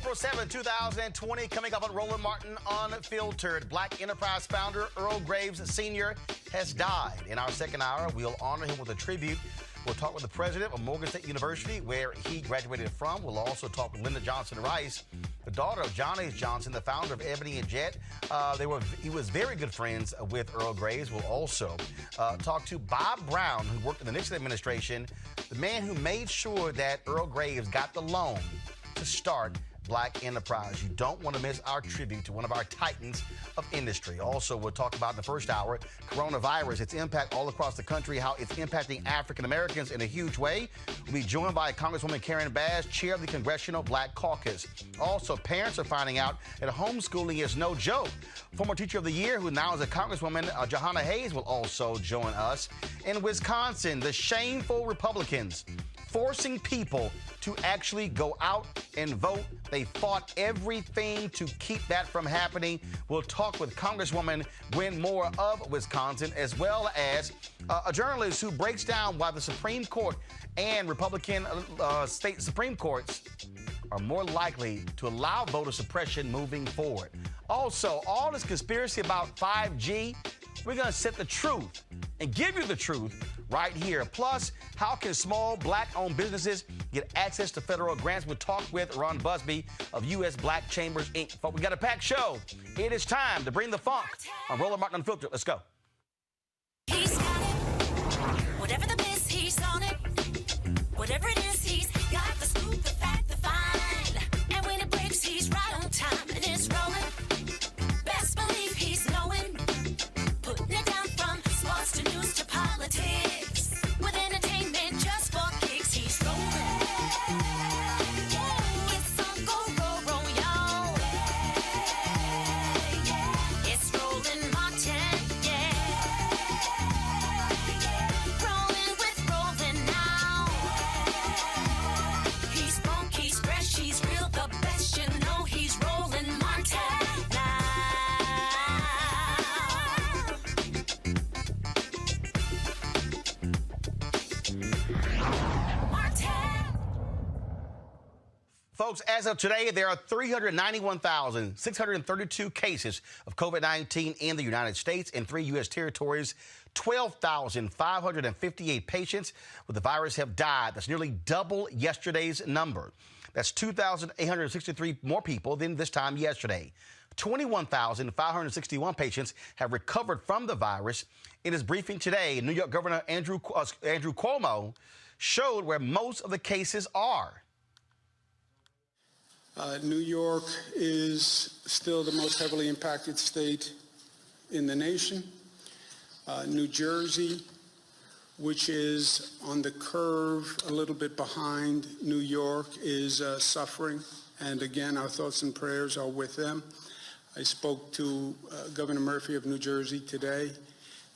April 7, 2020, coming up on Roland Martin Unfiltered. Black Enterprise founder Earl Graves Sr. has died. In our second hour, we'll honor him with a tribute. We'll talk with the president of Morgan State University, where he graduated from. We'll also talk with Linda Johnson Rice, the daughter of John H. Johnson, the founder of Ebony and Jet. He was very good friends with Earl Graves. We'll also talk to Bob Brown, who worked in the Nixon administration, the man who made sure that Earl Graves got the loan to start Black Enterprise. You don't want to miss our tribute to one of our titans of industry. Also, we'll talk about in the first hour, coronavirus, its impact all across the country, how it's impacting African Americans in a huge way. We'll be joined by Congresswoman Karen Bass, chair of the Congressional Black Caucus. Also, parents are finding out that homeschooling is no joke. Former Teacher of the Year, who now is a Congresswoman, Johanna Hayes, will also join us. In Wisconsin, the shameful Republicans forcing people to actually go out and vote. They fought everything to keep that from happening. We'll talk with Congresswoman Gwen Moore of Wisconsin, as well as a journalist who breaks down why the Supreme Court and Republican state Supreme Courts are more likely to allow voter suppression moving forward. Also, all this conspiracy about 5G, we're going to set the truth and give you the truth right here. Plus, how can small Black-owned businesses get access to federal grants? We'll talk with Ron Busby of U.S. Black Chambers, Inc. Folks, we got a packed show. It is time to bring the funk on Roland Martin Unfiltered. Let's go. He's got it. Whatever the biz, he's on it. Whatever it is, he's got the scoop, the fact, the find. And when it breaks, he's right on time and it's rolling. Best believe he's knowing. Putting it down from sports to news to politics. With entertainment just for kicks, he's rolling. It's on go, y'all. It's Roland Martin, Rolling with Roland now. He's funk, he's fresh, he's real, the best, you know he's Roland Martin now. Folks, as of today, there are 391,632 cases of COVID-19 in the United States and 3 U.S. territories. 12,558 patients with the virus have died. That's nearly double yesterday's number. That's 2,863 more people than this time yesterday. 21,561 patients have recovered from the virus. In his briefing today, New York Governor Andrew Cuomo showed where most of the cases are. New York is still the most heavily impacted state in the nation. New Jersey, which is on the curve a little bit behind New York, is suffering. And again, our thoughts and prayers are with them. I spoke to Governor Murphy of New Jersey today,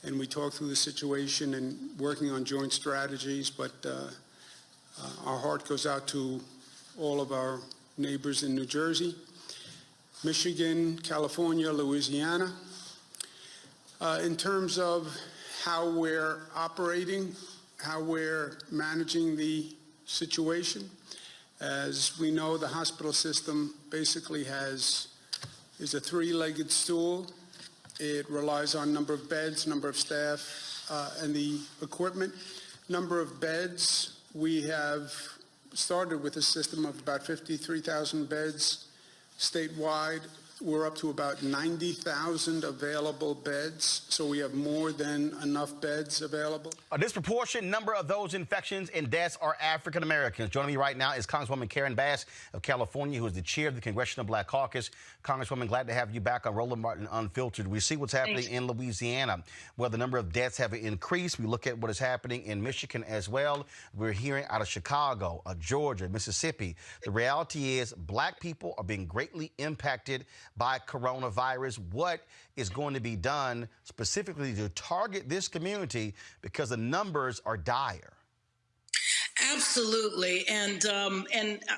and we talked through the situation and working on joint strategies. But our heart goes out to all of our neighbors in New Jersey, Michigan, California, Louisiana. In terms of how we're operating, how we're managing the situation, as we know, the hospital system basically is a three-legged stool. It relies on number of beds, number of staff, and the equipment. Number of beds, we have started with a system of about 53,000 beds statewide. We're up to about 90,000 available beds, so we have more than enough beds available. A disproportionate number of those infections and deaths are African Americans. Joining me right now is Congresswoman Karen Bass of California, who is the chair of the Congressional Black Caucus. Congresswoman, glad to have you back on Roland Martin Unfiltered. We see what's happening in Louisiana, where the number of deaths have increased. We look at what is happening in Michigan as well. We're hearing out of Chicago, Georgia, Mississippi. The reality is Black people are being greatly impacted by coronavirus. What is going to be done specifically to target this community because the numbers are dire? Absolutely. And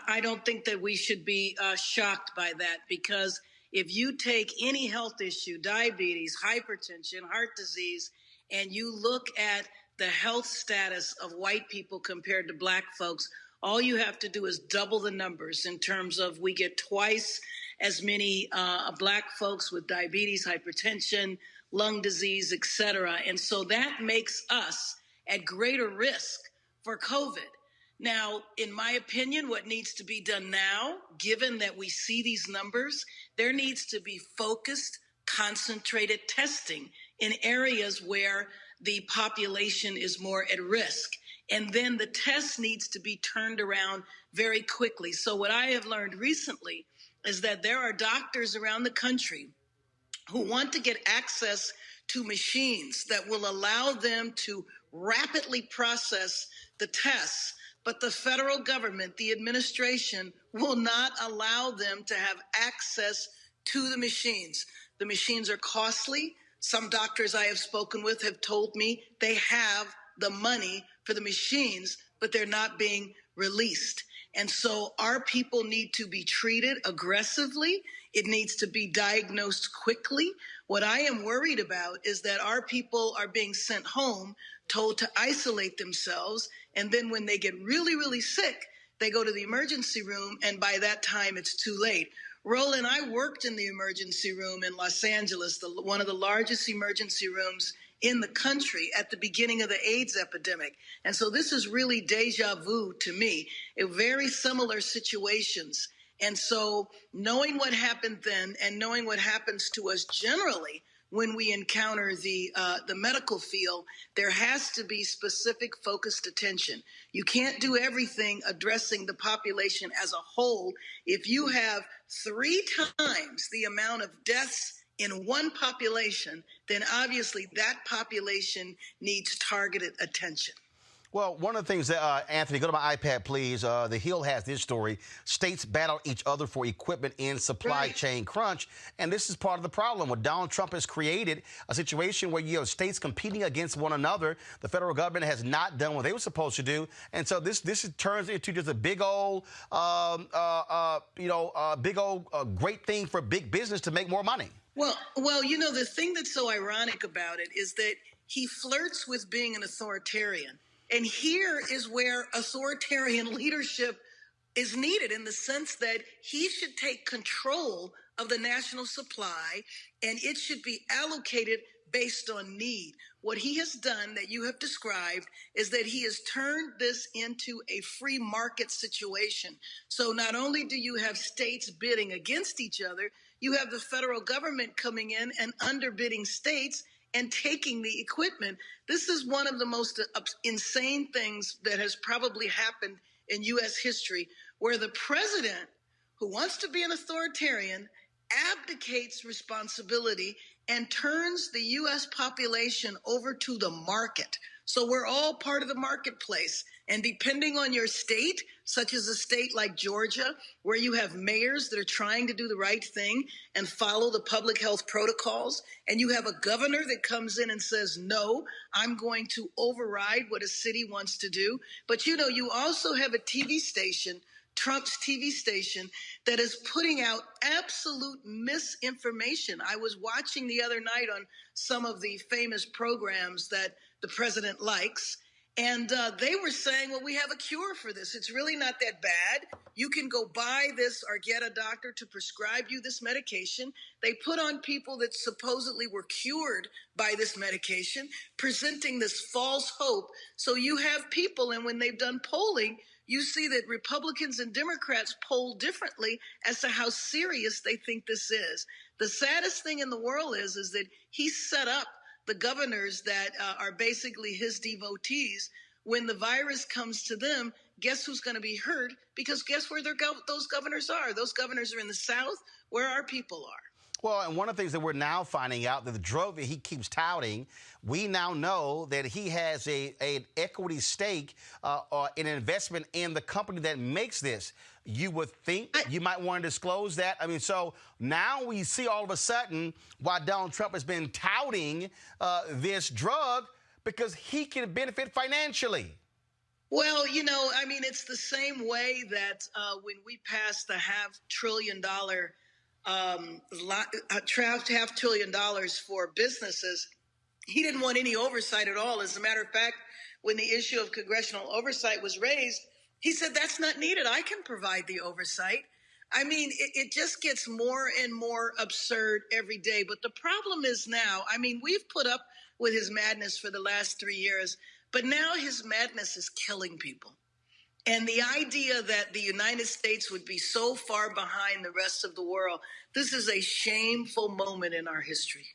I don't think that we should be shocked by that, because if you take any health issue, diabetes, hypertension, heart disease, and you look at the health status of white people compared to Black folks, All you have to do is double the numbers in terms of we get twice as many Black folks with diabetes, hypertension, lung disease, et cetera. And so that makes us at greater risk for COVID. Now, in my opinion, what needs to be done now, given that we see these numbers, there needs to be focused, concentrated testing in areas where the population is more at risk. And then the test needs to be turned around very quickly. So what I have learned recently is that there are doctors around the country who want to get access to machines that will allow them to rapidly process the tests, but the federal government, the administration, will not allow them to have access to the machines. The machines are costly. Some doctors I have spoken with have told me they have the money for the machines, but they're not being released. And so our people need to be treated aggressively. It needs to be diagnosed quickly. What I am worried about is that our people are being sent home, told to isolate themselves, and then when they get really, really sick, they go to the emergency room, and by that time, it's too late. Roland, I worked in the emergency room in Los Angeles, one of the largest emergency rooms in the country at the beginning of the AIDS epidemic. And so this is really deja vu to me, very similar situations. And so knowing what happened then and knowing what happens to us generally when we encounter the medical field, there has to be specific focused attention. You can't do everything addressing the population as a whole. If you have 3 times the amount of deaths in one population, then obviously that population needs targeted attention. Well, one of the things that, Anthony, go to my iPad, please. The Hill has this story. States battle each other for equipment in supply chain crunch. And this is part of the problem. What Donald Trump has created a situation where you have states competing against one another. The federal government has not done what they were supposed to do. And so this turns into just a big old, great thing for big business to make more money. Well, you know, the thing that's so ironic about it is that he flirts with being an authoritarian. And here is where authoritarian leadership is needed, in the sense that he should take control of the national supply and it should be allocated based on need. What he has done that you have described is that he has turned this into a free market situation. So not only do you have states bidding against each other, you have the federal government coming in and underbidding states and taking the equipment. This is one of the most insane things that has probably happened in U.S. history, where the president, who wants to be an authoritarian, abdicates responsibility and turns the U.S. population over to the market. So we're all part of the marketplace. And depending on your state, such as a state like Georgia, where you have mayors that are trying to do the right thing and follow the public health protocols, and you have a governor that comes in and says, no, I'm going to override what a city wants to do. But, you know, you also have a TV station, Trump's TV station, that is putting out absolute misinformation. I was watching the other night on some of the famous programs that the president likes, and they were saying, well, we have a cure for this. It's really not that bad. You can go buy this or get a doctor to prescribe you this medication. They put on people that supposedly were cured by this medication, presenting this false hope. So you have people, and when they've done polling, you see that Republicans and Democrats poll differently as to how serious they think this is. The saddest thing in the world is that he set up the governors that are basically his devotees. When the virus comes to them, guess who's going to be hurt? Because guess where those governors are? Those governors are in the South, where our people are. Well, and one of the things that we're now finding out, that the drug that he keeps touting, we now know that he has an equity stake or an investment in the company that makes this. You would think you might want to disclose that. I mean, so now we see all of a sudden why Donald Trump has been touting this drug, because he can benefit financially. Well, you know, I mean, it's the same way that when we passed the $500 billion for businesses, he didn't want any oversight at all. As a matter of fact, when the issue of congressional oversight was raised, He said, that's not needed. I can provide the oversight. I mean, it just gets more and more absurd every day. But the problem is now, I mean, we've put up with his madness for the last 3 years, but now his madness is killing people. And the idea that the United States would be so far behind the rest of the world, this is a shameful moment in our history.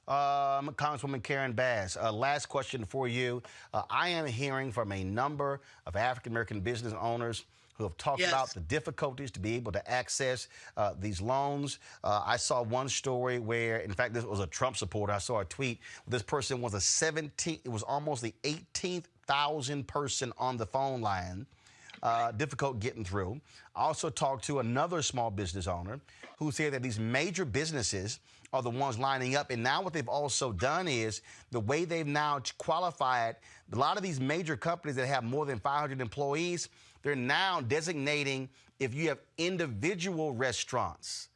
Congresswoman Karen Bass, last question for you. I am hearing from a number of African-American business owners who have talked about the difficulties to be able to access these loans. I saw one story where, in fact, this was a Trump supporter. I saw a tweet. This person was it was almost the 18,000 person on the phone line. Difficult getting through. I also talked to another small business owner who said that these major businesses are the ones lining up. And now what they've also done is the way they've now qualified a lot of these major companies that have more than 500 employees, they're now designating if you have individual restaurants.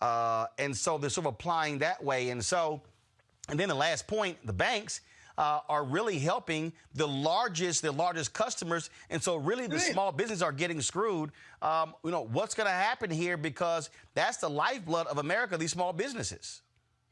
And so they're sort of applying that way. And then the last point, the banks are really helping the largest customers. And so really the small businesses are getting screwed. What's going to happen here? Because that's the lifeblood of America, these small businesses.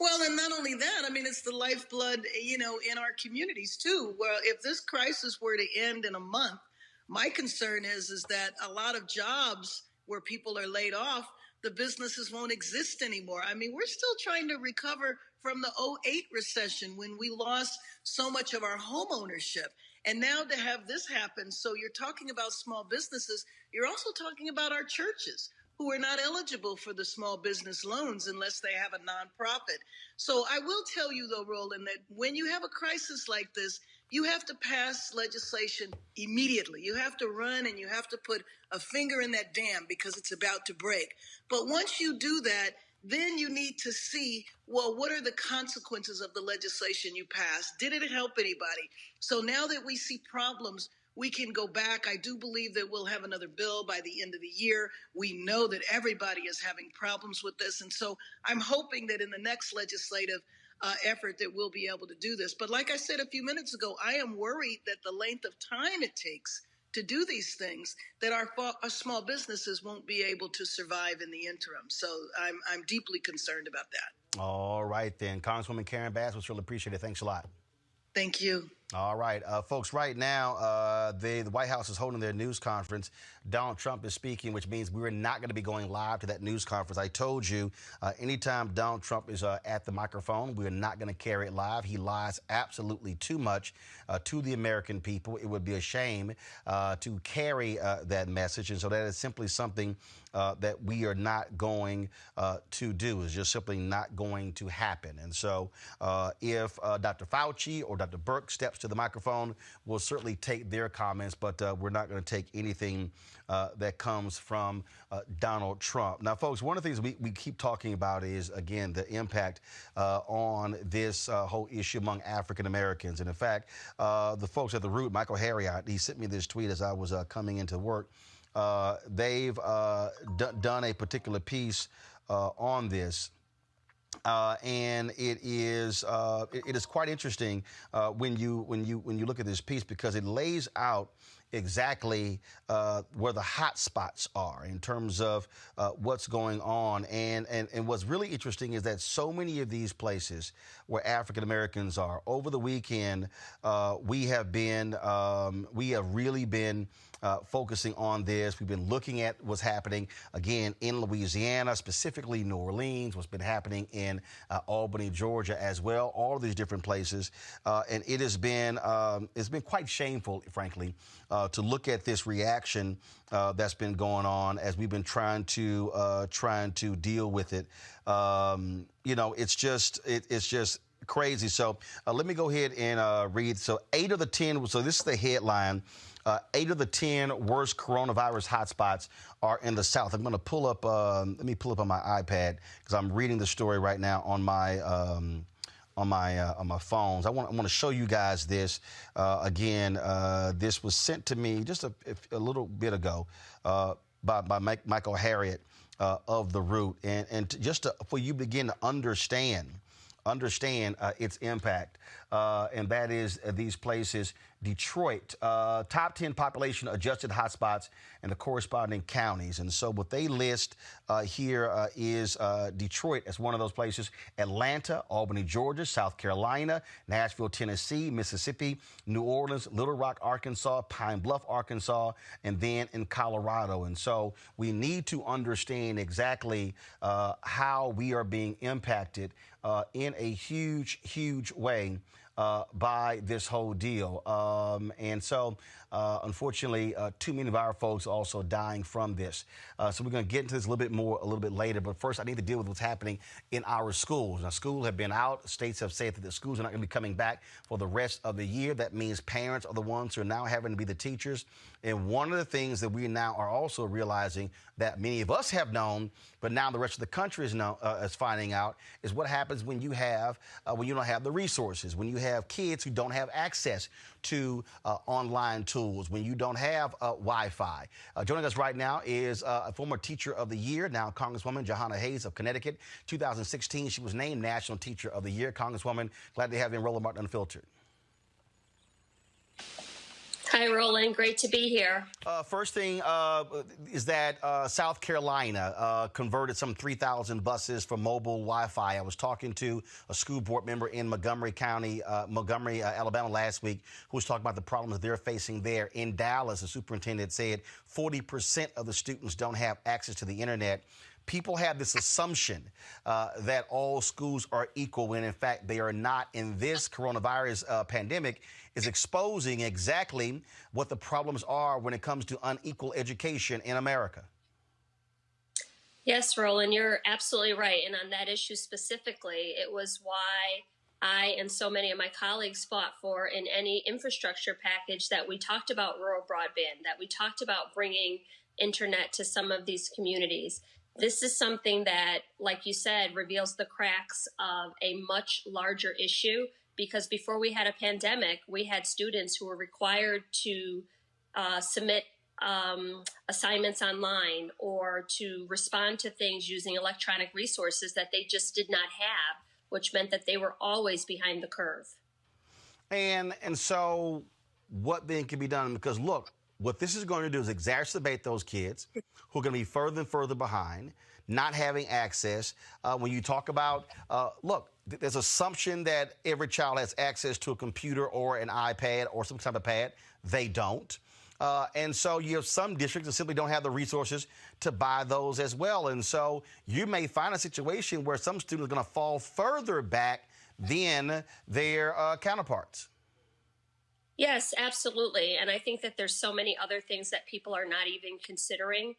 Well, and not only that, I mean, it's the lifeblood, in our communities, too. Well, if this crisis were to end in a month, my concern is that a lot of jobs where people are laid off, the businesses won't exist anymore. I mean, we're still trying to recover from the 2008 recession when we lost so much of our home ownership. And now to have this happen, so you're talking about small businesses, you're also talking about our churches who are not eligible for the small business loans unless they have a nonprofit. So I will tell you, though, Roland, that when you have a crisis like this, you have to pass legislation immediately. You have to run and you have to put a finger in that dam because it's about to break. But once you do that, then you need to see, well, what are the consequences of the legislation you passed? Did it help anybody? So now that we see problems, we can go back. I do believe that we'll have another bill by the end of the year. We know that everybody is having problems with this. And so I'm hoping that in the next legislative effort that we'll be able to do this. But like I said a few minutes ago, I am worried that the length of time it takes to do these things, that our small businesses won't be able to survive in the interim. So I'm deeply concerned about that. All right, then. Congresswoman Karen Bass, was really appreciate it. Thanks a lot. Thank you. All right, folks, right now, the White House is holding their news conference. Donald Trump is speaking, which means we're not going to be going live to that news conference. I told you, anytime Donald Trump is at the microphone, we're not going to carry it live. He lies absolutely too much to the American people. It would be a shame to carry that message. And so that is simply something that we are not going to do. It's just simply not going to happen. And so if Dr. Fauci or Dr. Burke steps to the microphone, we'll certainly take their comments, but we're not going to take anything that comes from Donald Trump. Now, folks, one of the things we keep talking about is, again, the impact on this whole issue among African Americans. And in fact, the folks at The Root, Michael Harriot, he sent me this tweet as I was coming into work. They've done a particular piece on this. And it is quite interesting when you look at this piece, because it lays out exactly where the hot spots are in terms of what's going on. And what's really interesting is that so many of these places where African Americans are, over the weekend, we have really been focusing on this. We've been looking at what's happening, again, in Louisiana, specifically New Orleans, what's been happening in Albany, Georgia as well, all of these different places. And it's been quite shameful, frankly, to look at this reaction that's been going on as we've been trying to deal with it. It's just crazy. So let me go ahead and read. So 8 of the 10, so this is the headline. 8 of the 10 worst coronavirus hotspots are in the South. I'm going to pull up, let me pull up on my iPad because I'm reading the story right now on my phones. I want to show you guys this. Again, this was sent to me just a little bit ago by Michael Harriot of The Root. And for you to begin to understand its impact, and that is these places Detroit, top 10 population adjusted hotspots in the corresponding counties. And so what they list here is Detroit as one of those places, Atlanta, Albany, Georgia, South Carolina, Nashville, Tennessee, Mississippi, New Orleans, Little Rock, Arkansas, Pine Bluff, Arkansas, and then in Colorado. And so we need to understand exactly how we are being impacted in a huge, huge way by this whole deal. And so, unfortunately, too many of our folks are also dying from this. So we're going to get into this a little bit later. But first, I need to deal with what's happening in our schools. Now, schools have been out. States have said that the schools are not going to be coming back for the rest of the year. That means parents are the ones who are now having to be the teachers. And one of the things that we now are also realizing that many of us have known, but now the rest of the country is finding out, is what happens when you don't have the resources, when you have kids who don't have access to online tools, when you don't have Wi-Fi. Joining us right now is a former Teacher of the Year, now Congresswoman Jahana Hayes of Connecticut. 2016, she was named National Teacher of the Year. Congresswoman, glad to have you in Roland Martin Unfiltered. Hi, Roland. Great to be here. First thing is that South Carolina converted some 3,000 buses for mobile Wi-Fi. I was talking to a school board member in Montgomery County, Alabama last week, who was talking about the problems they're facing there. In Dallas, the superintendent said 40% of the students don't have access to the internet. People have this assumption that all schools are equal when, in fact, they are not. And this coronavirus pandemic is exposing exactly what the problems are when it comes to unequal education in America. Yes, Roland, you're absolutely right. And on that issue specifically, it was why I and so many of my colleagues fought for in any infrastructure package that we talked about rural broadband, that we talked about bringing internet to some of these communities. This is something that, like you said, reveals the cracks of a much larger issue, because before we had a pandemic, we had students who were required to submit assignments online or to respond to things using electronic resources that they just did not have, which meant that they were always behind the curve. And so what then can be done? Because, look, what this is going to do is exacerbate those kids who are going to be further and further behind, not having access. When you talk about, look, there's assumption that every child has access to a computer or an iPad or some type of pad. They don't. And so you have some districts that simply don't have the resources to buy those as well. And so you may find a situation where some students are going to fall further back than their counterparts. Yes, absolutely. And I think that there's so many other things that people are not even considering.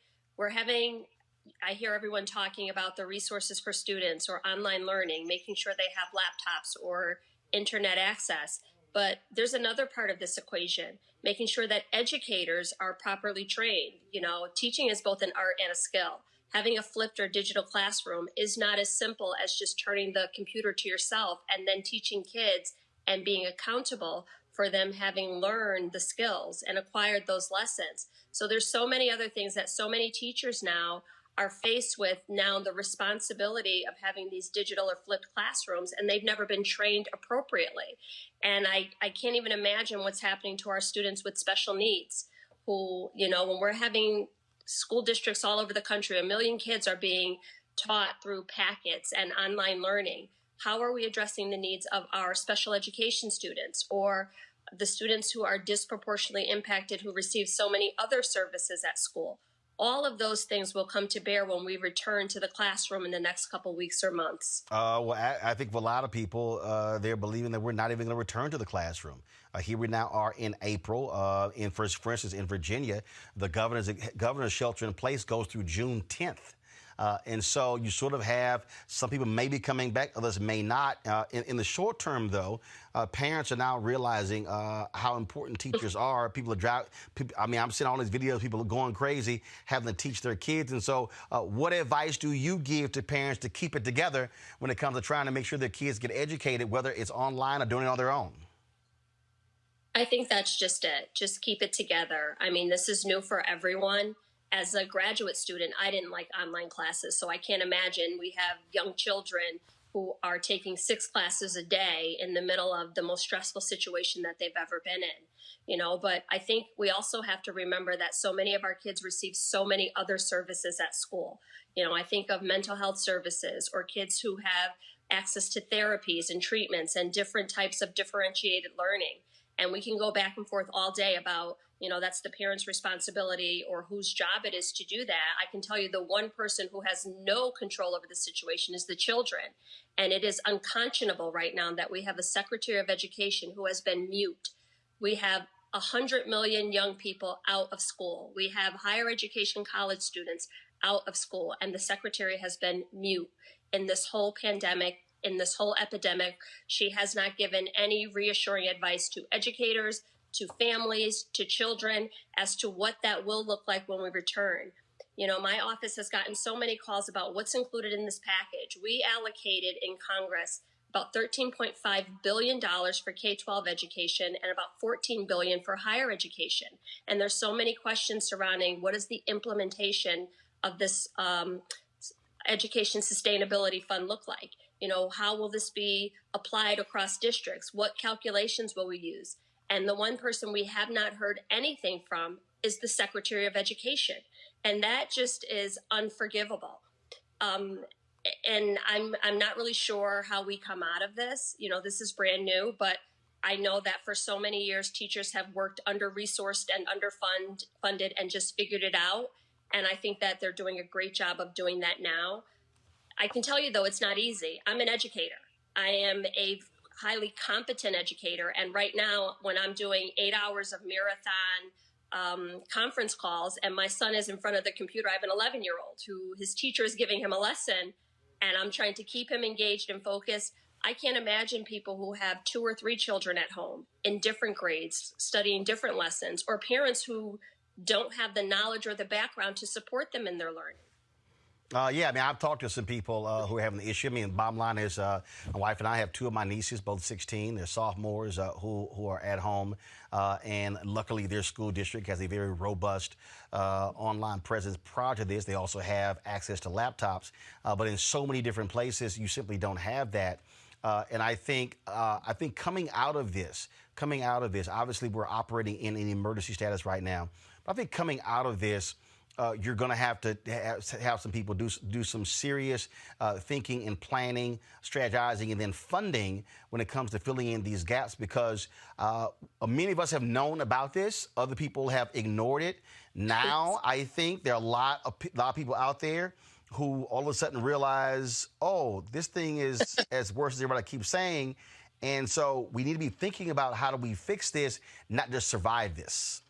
I hear everyone talking about the resources for students or online learning, making sure they have laptops or internet access. But there's another part of this equation, making sure that educators are properly trained. You know, teaching is both an art and a skill. Having a flipped or digital classroom is not as simple as just turning the computer to yourself and then teaching kids and being accountable for them having learned the skills and acquired those lessons. So there's so many other things that so many teachers now are faced with now, the responsibility of having these digital or flipped classrooms, and they've never been trained appropriately. And I can't even imagine what's happening to our students with special needs who, you know, when we're having school districts all over the country, 1 million kids are being taught through packets and online learning. How are we addressing the needs of our special education students or the students who are disproportionately impacted who receive so many other services at school? All of those things will come to bear when we return to the classroom in the next couple weeks or months. Well, I think for a lot of people, they're believing that we're not even going to return to the classroom. Here we now are in April. For instance, in Virginia, the governor's shelter in place goes through June 10th. And so you sort of have some people may be coming back, others may not. In the short term, though, parents are now realizing how important teachers are. I'm seeing all these videos, people are going crazy, having to teach their kids. And so what advice do you give to parents to keep it together when it comes to trying to make sure their kids get educated, whether it's online or doing it on their own? I think that's just it. Just keep it together. I mean, this is new for everyone. As a graduate student, I didn't like online classes, so I can't imagine. We have young children who are taking 6 classes a day in the middle of the most stressful situation that they've ever been in. but I think we also have to remember that so many of our kids receive so many other services at school. I think of mental health services or kids who have access to therapies and treatments and different types of differentiated learning. And we can go back and forth all day about, that's the parent's responsibility or whose job it is to do that. I can tell you the one person who has no control over the situation is the children. And it is unconscionable right now that we have a Secretary of Education who has been mute. We have 100 million young people out of school. We have higher education college students out of school, and the Secretary has been mute in this whole pandemic, in this whole epidemic. She has not given any reassuring advice to educators, to families, to children as to what that will look like when we return. My office has gotten so many calls about what's included in this package. We allocated in Congress about $13.5 billion for K-12 education and about $14 billion for higher education. And there's so many questions surrounding what is the implementation of this education sustainability fund look like? How will this be applied across districts? What calculations will we use? And the one person we have not heard anything from is the Secretary of Education. And that just is unforgivable. And I'm not really sure how we come out of this. This is brand new, but I know that for so many years, teachers have worked under-resourced and underfunded and just figured it out. And I think that they're doing a great job of doing that now. I can tell you, though, it's not easy. I'm an educator. I am a highly competent educator. And right now, when I'm doing 8 hours of marathon conference calls and my son is in front of the computer, I have an 11-year-old who his teacher is giving him a lesson and I'm trying to keep him engaged and focused. I can't imagine people who have 2 or 3 children at home in different grades, studying different lessons, or parents who don't have the knowledge or the background to support them in their learning. I've talked to some people who are having the issue. Bottom line is my wife and I have 2 of my nieces, both 16. They're sophomores who are at home. And luckily, their school district has a very robust online presence. Prior to this, they also have access to laptops. But in so many different places, you simply don't have that. And I think coming out of this, obviously, we're operating in an emergency status right now. But I think coming out of this, you're going to have some people do some serious thinking and planning, strategizing, and then funding when it comes to filling in these gaps because many of us have known about this. Other people have ignored it. Now, I think there are a lot of people out there who all of a sudden realize, oh, this thing is as worse as everybody keeps saying. And so we need to be thinking about how do we fix this, not just survive this.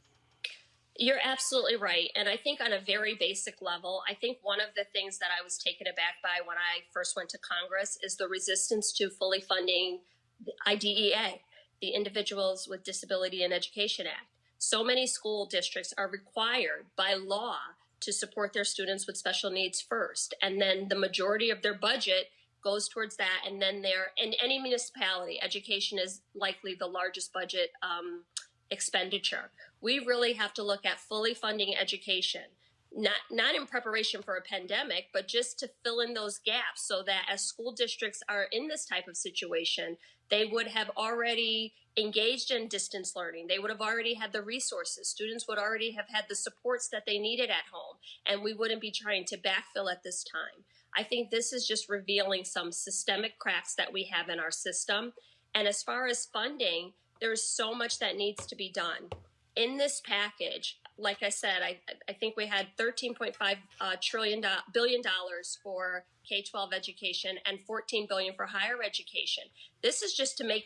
You're absolutely right. And I think on a very basic level, I think one of the things that I was taken aback by when I first went to Congress is the resistance to fully funding the IDEA, the Individuals with Disability in Education Act. So many school districts are required by law to support their students with special needs first. And then the majority of their budget goes towards that. And then in any municipality, education is likely the largest budget expenditure. We really have to look at fully funding education, not in preparation for a pandemic, but just to fill in those gaps so that as school districts are in this type of situation, they would have already engaged in distance learning. They would have already had the resources. Students would already have had the supports that they needed at home, and we wouldn't be trying to backfill at this time. I think this is just revealing some systemic cracks that we have in our system. And as far as funding, there's so much that needs to be done. In this package, like I said, I think we had $13.5 billion for K-12 education and $14 billion for higher education. This is just to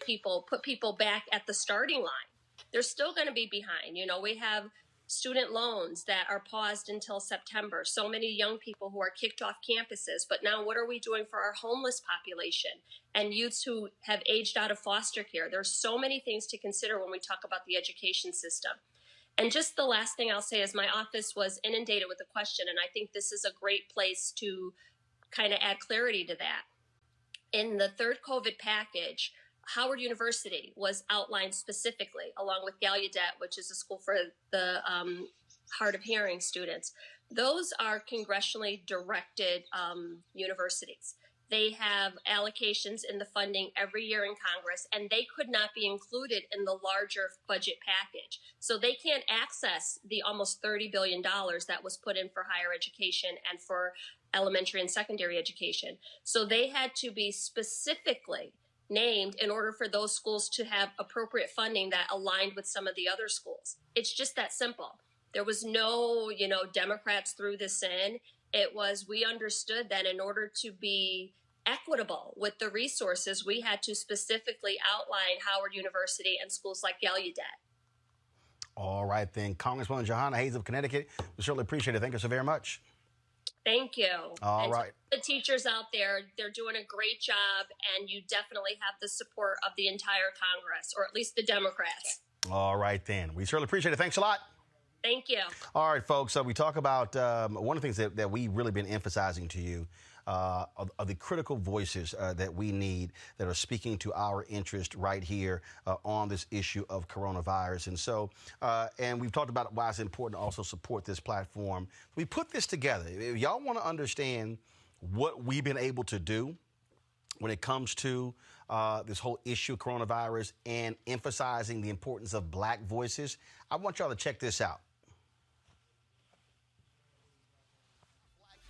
put people back at the starting line. They're still going to be behind. We have student loans that are paused until September. So many young people who are kicked off campuses. But now what are we doing for our homeless population and youths who have aged out of foster care? There's so many things to consider when we talk about the education system. And just the last thing I'll say is my office was inundated with a question, and I think this is a great place to kind of add clarity to that. In the third COVID package, Howard University was outlined specifically, along with Gallaudet, which is a school for the hard of hearing students. Those are congressionally directed universities. They have allocations in the funding every year in Congress, and they could not be included in the larger budget package. So they can't access the almost $30 billion that was put in for higher education and for elementary and secondary education. So they had to be specifically named in order for those schools to have appropriate funding that aligned with some of the other schools. It's just that simple. There was no, Democrats threw this in. It was, we understood that in order to be equitable with the resources, we had to specifically outline Howard University and schools like Gallaudet. All right, then. Congresswoman Johanna Hayes of Connecticut, we certainly appreciate it. Thank you so very much. Thank you. All right. The teachers out there, they're doing a great job, and you definitely have the support of the entire Congress, or at least the Democrats. All right, then. We certainly appreciate it. Thanks a lot. Thank you. All right, folks. So we talk about one of the things that we've really been emphasizing to you are the critical voices that we need that are speaking to our interest right here on this issue of coronavirus. And so, and we've talked about why it's important to also support this platform. We put this together. If y'all want to understand what we've been able to do when it comes to this whole issue of coronavirus and emphasizing the importance of Black voices, I want y'all to check this out.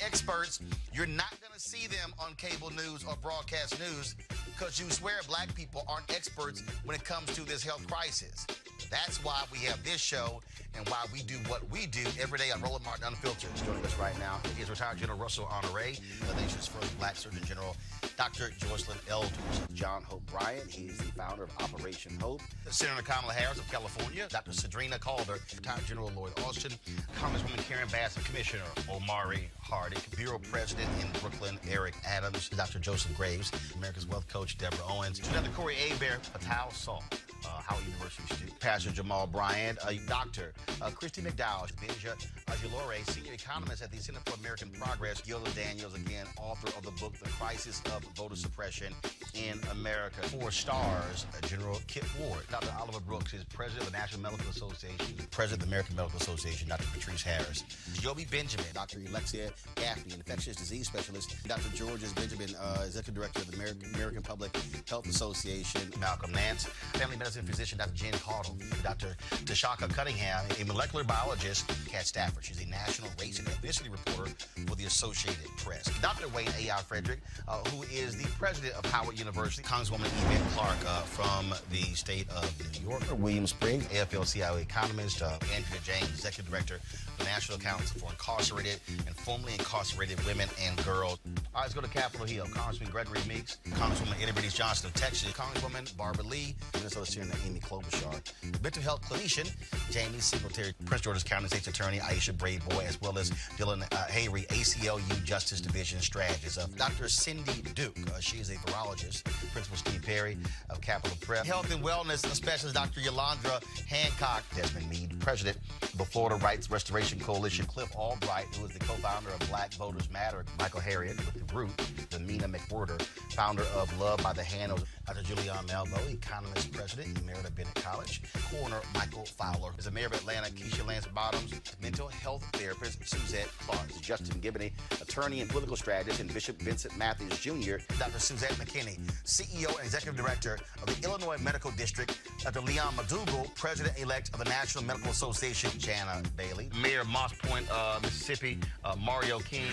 Experts, you're not going to see them on cable news or broadcast news because you swear Black people aren't experts when it comes to this health crisis. That's why we have this show and why we do what we do every day on Roland Martin Unfiltered. Joining us right now is retired General Russell Honore, the nation's first Black Surgeon General, Dr. Joycelyn Elders. John Hope Bryant, he is the founder of Operation Hope. Senator Kamala Harris of California, Dr. Sadrina Calder, retired General Lloyd Austin, Congresswoman Karen Bass, Commissioner Omari Hardick, Bureau President in Brooklyn, Eric Adams, Dr. Joseph Graves, America's Wealth Coach, Deborah Owens, Dr. Corey Hebert, Patel Saul, Howard University student, Pastor Jamal Bryant, Dr. Christy McDowell, Benja Ajilore, Senior Economist at the Center for American Progress, Yola Daniels, again, author of the book, The Crisis of Voter Suppression in America. 4 stars, General Kip Ward, Dr. Oliver Brooks is President of the National Medical Association, President of the American Medical Association, Dr. Patrice Harris, Joby Benjamin, Dr. Alexia Gaffney, Infectious Disease Specialist, Dr. Georges Benjamin, Executive Director of the American Public Health Association, Malcolm Nance, Family Medicine Physician, Dr. Jen Caudle, Dr. Tashaka Cunningham, a molecular biologist, Kat Stafford. She's a national race and ethnicity reporter for the Associated Press. Dr. Wayne A.I. Frederick, who is the president of Howard University, Congresswoman Yvette Clark from the state of New York, William Spriggs, AFL-CIO economist, Andrea James, executive director of the National Council for Incarcerated and Formerly Incarcerated Women and Girls. All right, let's go to Capitol Hill. Congressman Gregory Meeks, Congresswoman Eddie British Johnson of Texas, Congresswoman Barbara Lee, Minnesota Senator Amy Klobuchar, mental health clinician Jamie Singletary, Prince George's County State's Attorney Aisha Brayboy, as well as Dylan Hayrie, ACLU Justice Division strategist. Dr. Cindy Duke, she is a virologist. Principal Steve Perry of Capitol Prep. Health and wellness specialist Dr. Yolanda Hancock. Desmond Meade, president of the Florida Rights Restoration Coalition. Cliff Albright, who is the co-founder of Black Voters Matter. Michael Harriet with The Root. Domina McWhorter, founder of Love by the Handles. Dr. Julianne Malveaux, economist president, Emerita Bennett College. Coroner Michael Fowler is the mayor of Atlanta. Keisha Lance Bottoms, mental health therapist Suzette Clark. Justin Gibney, attorney and political strategist, and Bishop Vincent Matthews Jr. Dr. Suzette McKinney, CEO and executive director of the Illinois Medical District. Dr. Leon McDougall, president-elect of the National Medical Association. Jana Bailey, mayor of Moss Point, Mississippi. Mario King.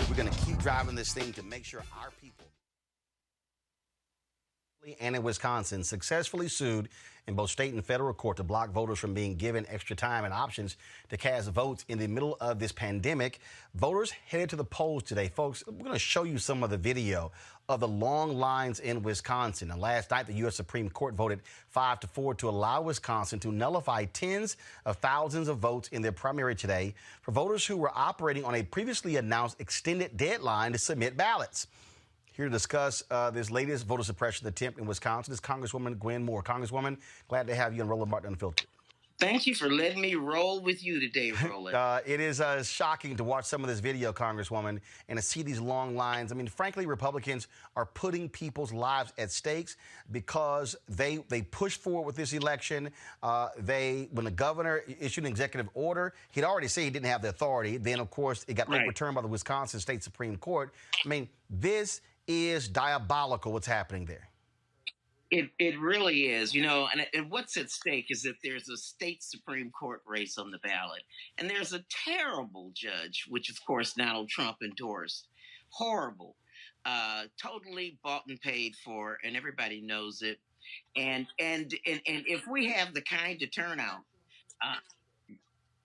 We're going to keep driving this thing to make sure our people and in Wisconsin successfully sued in both state and federal court to block voters from being given extra time and options to cast votes in the middle of this pandemic. Voters headed to the polls today. Folks, we're going to show you some of the video of the long lines in Wisconsin. And last night, the U.S. Supreme Court voted 5-4 to allow Wisconsin to nullify tens of thousands of votes in their primary today for voters who were operating on a previously announced extended deadline to submit ballots. Here to discuss this latest voter suppression attempt in Wisconsin is Congresswoman Gwen Moore. Congresswoman, glad to have you on Roland Martin Unfiltered. Thank you for letting me roll with you today, Roland. It is shocking to watch some of this video, Congresswoman, and to see these long lines. I mean, frankly, Republicans are putting people's lives at stakes because they pushed forward with this election. When the governor issued an executive order, he'd already said he didn't have the authority. Then, of course, it got overturned by the Wisconsin State Supreme Court. I mean, this is diabolical what's happening there. It really is, and what's at stake is that there's a state Supreme Court race on the ballot, and there's a terrible judge, which of course Donald Trump endorsed. Horrible, totally bought and paid for, and everybody knows it. And if we have the kind of turnout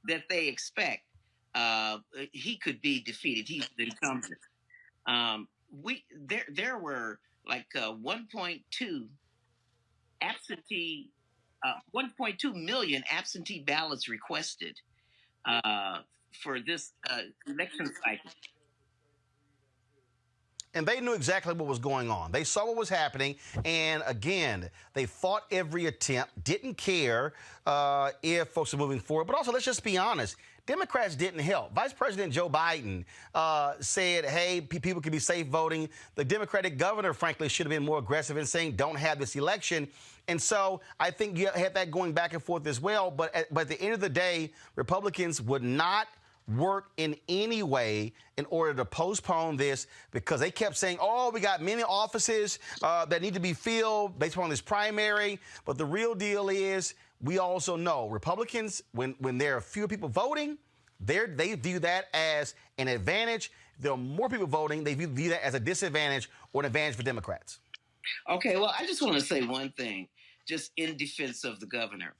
that they expect, he could be defeated. He's the incumbent. There were like 1.2 million absentee ballots requested for this election cycle. And they knew exactly what was going on. They saw what was happening. And again, they fought every attempt, didn't care if folks are moving forward. But also, let's just be honest. Democrats didn't help. Vice President Joe Biden said, hey, people can be safe voting. The Democratic governor, frankly, should have been more aggressive in saying don't have this election. And so I think you had that going back and forth as well. But at the end of the day, Republicans would not work in any way in order to postpone this because they kept saying, oh, we got many offices that need to be filled based on this primary. But the real deal is we also know Republicans, when there are fewer people voting, they view that as an advantage. If there are more people voting, they view that as a disadvantage or an advantage for Democrats. Okay, well, I just want to say one thing, just in defense of the governor.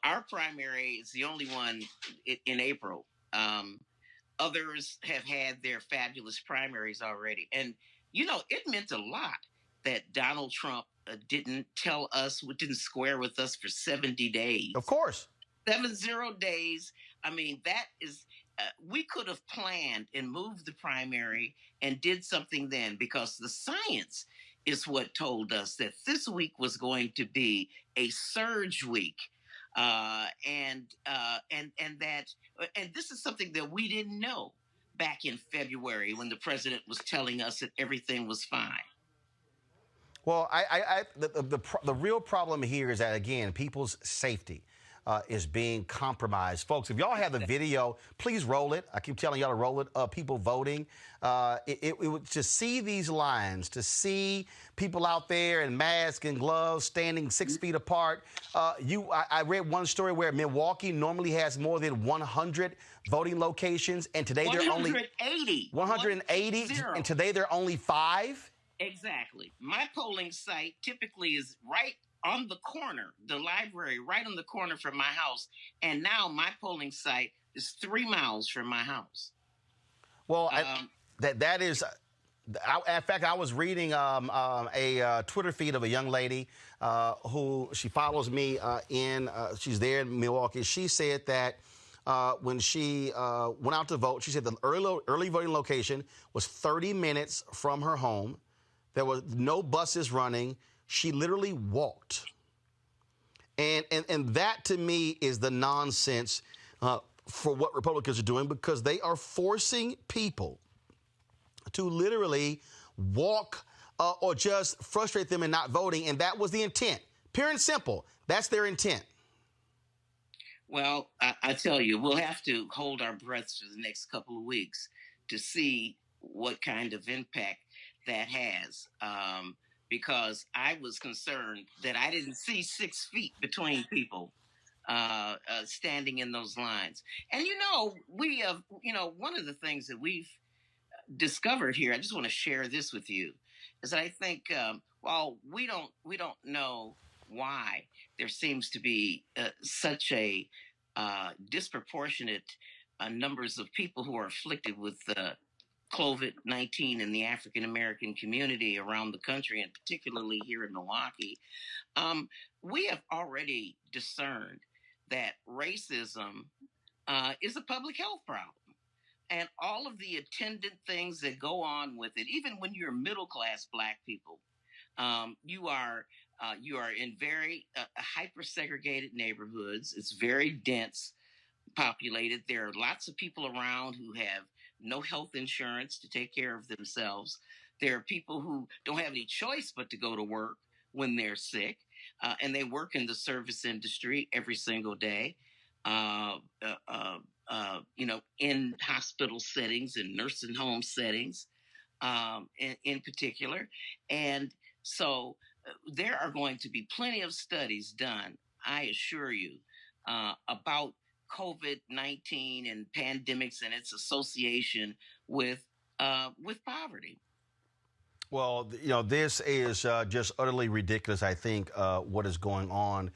Our primary is the only one in April. Others have had their fabulous primaries already. And, it meant a lot that Donald Trump didn't square with us for 70 days. Of course. 70 days. I mean, that is, we could have planned and moved the primary and did something then because the science is what told us that this week was going to be a surge week. And this is something that we didn't know back in February when the president was telling us that everything was fine. Well, the real problem here is that, again, people's safety is being compromised. Folks, if y'all have the video, please roll it. I keep telling y'all to roll it. People voting. To see these lines, to see people out there in masks and gloves standing 6 feet apart. I read one story where Milwaukee normally has more than 100 voting locations, and today they're only 180, and today they're only 5. Exactly. My polling site typically is right on the corner, the library right on the corner from my house. And now my polling site is 3 miles from my house. Well, that is, in fact, I was reading a Twitter feed of a young lady who she follows me she's there in Milwaukee. She said that when she went out to vote, she said the early voting location was 30 minutes from her home. There was no buses running. She literally walked. And that, to me, is the nonsense for what Republicans are doing because they are forcing people to literally walk or just frustrate them in not voting. And that was the intent. Pure and simple. That's their intent. Well, I tell you, we'll have to hold our breaths for the next couple of weeks to see what kind of impact that has. Because I was concerned that I didn't see 6 feet between people standing in those lines. And, we have, one of the things that we've discovered here, I just want to share this with you, is that I think while we don't know why there seems to be such a disproportionate numbers of people who are afflicted with COVID-19 in the African American community around the country, and particularly here in Milwaukee, we have already discerned that racism is a public health problem. And all of the attendant things that go on with it, even when you're middle-class Black people, you are in very hyper-segregated neighborhoods. It's very dense populated. There are lots of people around who have no health insurance to take care of themselves. There are people who don't have any choice but to go to work when they're sick, and they work in the service industry every single day, in hospital settings and nursing home settings. in particular. And so there are going to be plenty of studies done, I assure you, about COVID-19 and pandemics and its association with poverty. Well, this is just utterly ridiculous, I think, what is going on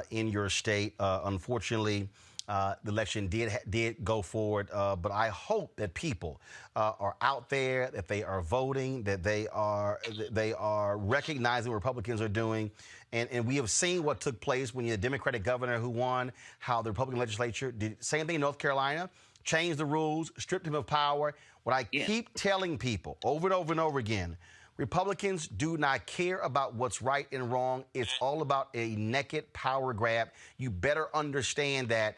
in your state. Unfortunately, the election did go forward, but I hope that people are out there, that they are voting, that they are recognizing what Republicans are doing. And we have seen what took place when you had a Democratic governor who won, how the Republican legislature did same thing in North Carolina, changed the rules, stripped him of power. What I keep telling people over and over and over again, Republicans do not care about what's right and wrong. It's all about a naked power grab. You better understand that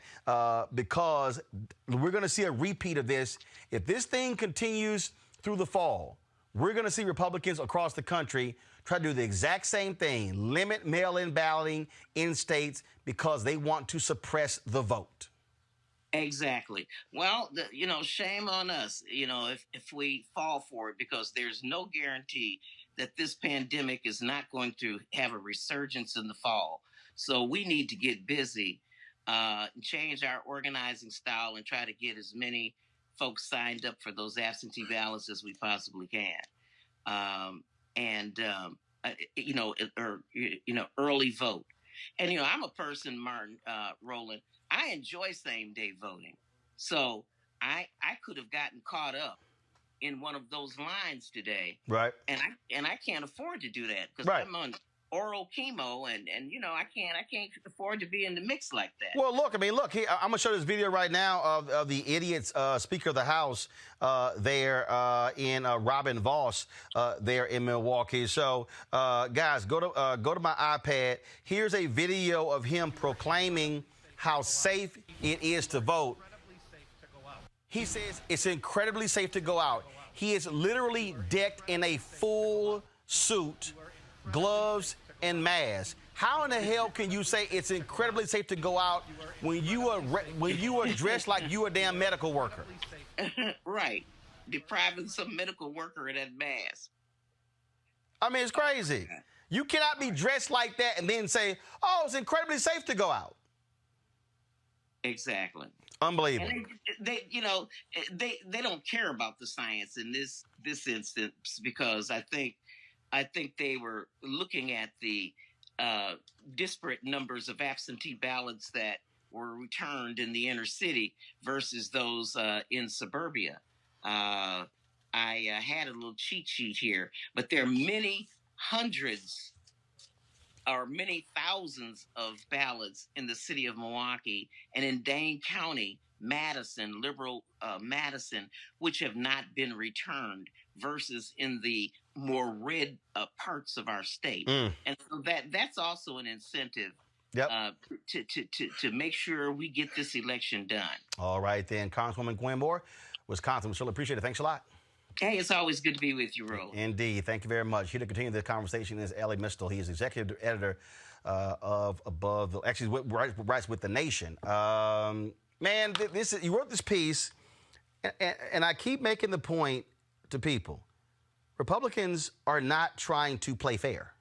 because we're going to see a repeat of this. If this thing continues through the fall, we're going to see Republicans across the country try to do the exact same thing, limit mail-in balloting in states because they want to suppress the vote. Exactly. Well, shame on us, if we fall for it, because there's no guarantee that this pandemic is not going to have a resurgence in the fall. So we need to get busy, change our organizing style, and try to get as many folks signed up for those absentee ballots as we possibly can. Early vote. And, I'm a person, Martin, Roland, I enjoy same-day voting. So I could have gotten caught up in one of those lines today. Right. And I can't afford to do that because I'm on oral chemo and I can't afford to be in the mix like that. Well, look, here, I'm going to show this video right now of the idiot's Speaker of the House there in Robin Voss there in Milwaukee. So, guys, go to my iPad. Here's a video of him proclaiming how safe it is to vote. He says it's incredibly safe to go out. He is literally decked in a full suit, gloves, and mask. How in the hell can you say it's incredibly safe to go out when you are dressed like you a damn medical worker? Right. Depriving some medical worker of that mask. I mean, it's crazy. You cannot be dressed like that and then say, oh, it's incredibly safe to go out. Exactly. Unbelievable. And they don't care about the science in this instance because I think they were looking at the disparate numbers of absentee ballots that were returned in the inner city versus those in suburbia. I had a little cheat sheet here, but there are many hundreds or many thousands of ballots in the city of Milwaukee and in Dane County, Madison, liberal Madison, which have not been returned versus in the more red parts of our state. And so that's also an incentive to make sure we get this election done. All right, then. Congresswoman Gwen Moore, Wisconsin. We surely appreciate it. Thanks a lot. Hey, it's always good to be with you, Roland. Indeed. Thank you very much. Here to continue the conversation is Ellie Mistel. He is executive editor of Above, actually writes with The Nation. Man, you wrote this piece, and I keep making the point to people. Republicans are not trying to play fair.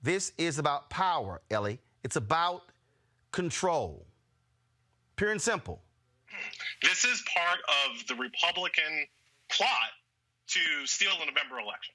This is about power, Ellie. It's about control. Pure and simple. This is part of the Republican plot to steal the November election.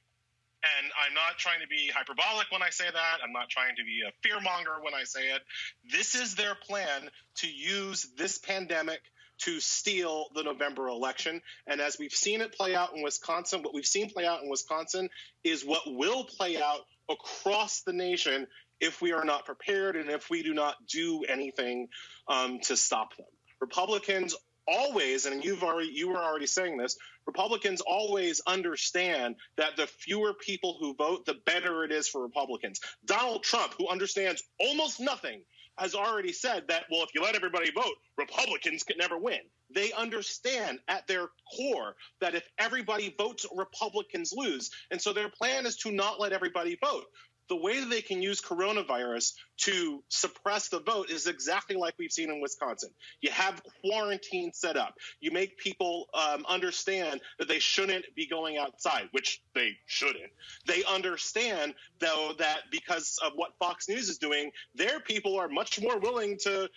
And I'm not trying to be hyperbolic when I say that. I'm not trying to be a fearmonger when I say it. This is their plan to use this pandemic to steal the November election. And as we've seen it play out in Wisconsin, what we've seen play out in Wisconsin is what will play out across the nation if we are not prepared and if we do not do anything to stop them. Republicans always, and you were already saying this, Republicans always understand that the fewer people who vote, the better it is for Republicans. Donald Trump, who understands almost nothing, has already said that, well, if you let everybody vote, Republicans can never win. They understand at their core that if everybody votes, Republicans lose. And so their plan is to not let everybody vote. the way that they can use coronavirus to suppress the vote is exactly like we've seen in Wisconsin. You have quarantine set up. You make people understand that they shouldn't be going outside, which they shouldn't. They understand, though, that because of what Fox News is doing, their people are much more willing to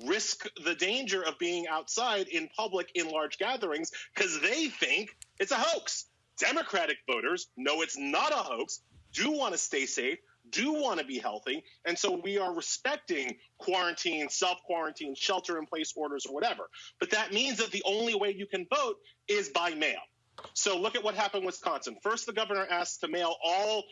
risk the danger of being outside in public in large gatherings because they think it's a hoax. Democratic voters know it's not a hoax, do want to stay safe, do want to be healthy, and so we are respecting quarantine, self-quarantine, shelter-in-place orders or whatever. But that means that the only way you can vote is by mail. So look at what happened in Wisconsin. First, the governor asked to mail all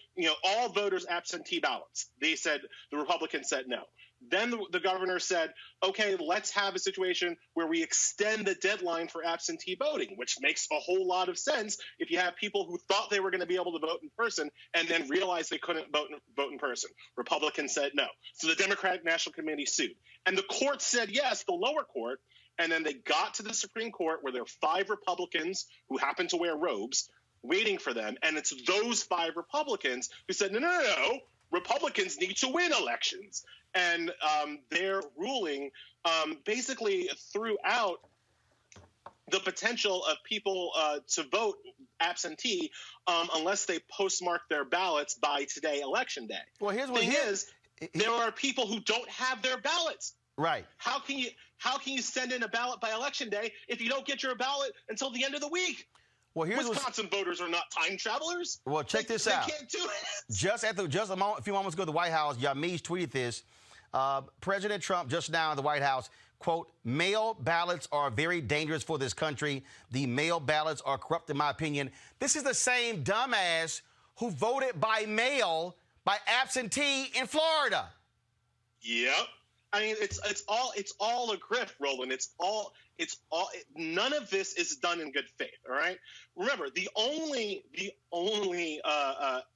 voters absentee ballots. The Republicans said no. Then the governor said, okay, let's have a situation where we extend the deadline for absentee voting, which makes a whole lot of sense if you have people who thought they were going to be able to vote in person and then realized they couldn't vote in person. Republicans said no. So the Democratic National Committee sued. And the court said yes, the lower court, and then they got to the Supreme Court where there are 5 Republicans who happen to wear robes waiting for them, and it's those 5 Republicans who said, no, Republicans need to win elections. And their ruling basically threw out the potential of people to vote absentee unless they postmark their ballots by today, Election Day. Well, here's what there are people who don't have their ballots. Right. How can you send in a ballot by Election Day if you don't get your ballot until the end of the week? Well, Wisconsin voters are not time travelers. Well, check this out. They can't do it. Just a few moments ago, the White House, Yamiche tweeted this. President Trump just now in the White House, quote, mail ballots are very dangerous for this country. The mail ballots are corrupt, in my opinion. This is the same dumbass who voted by mail, by absentee in Florida. Yep. I mean, it's all a grift, Roland. None of this is done in good faith. All right. Remember, the only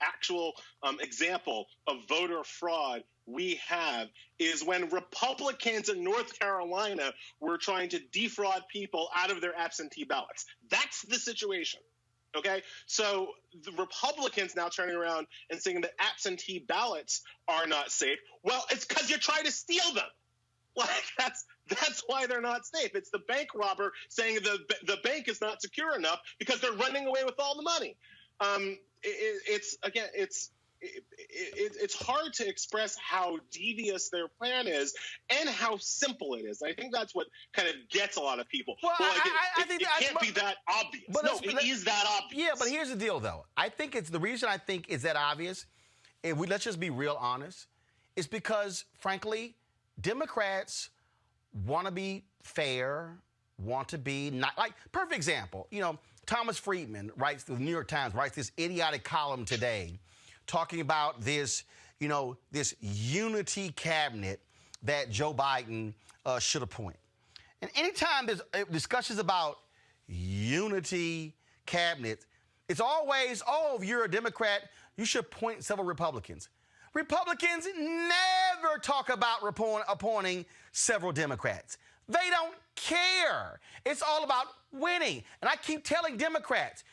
actual example of voter fraud we have is when Republicans in North Carolina were trying to defraud people out of their absentee ballots. That's the situation. Okay, so the Republicans now turning around and saying that absentee ballots are not safe. Well, it's because you're trying to steal them. Like that's why they're not safe. It's the bank robber saying the bank is not secure enough because they're running away with all the money. It's hard to express how devious their plan is and how simple it is. I think that's what kind of gets a lot of people. Well, I think it can't be that obvious. But no, it is that obvious. Yeah, but here's the deal, though. I think the reason I think it's that obvious, and let's just be real honest, is because, frankly, Democrats want to be fair, want to be not like perfect example. Thomas Friedman writes, the New York Times writes this idiotic column today, talking about this unity cabinet that Joe Biden should appoint. And anytime there's discussions about unity cabinet, it's always, if you're a Democrat, you should appoint several Republicans. Republicans never talk about appointing several Democrats. They don't care. It's all about winning. And I keep telling Democrats,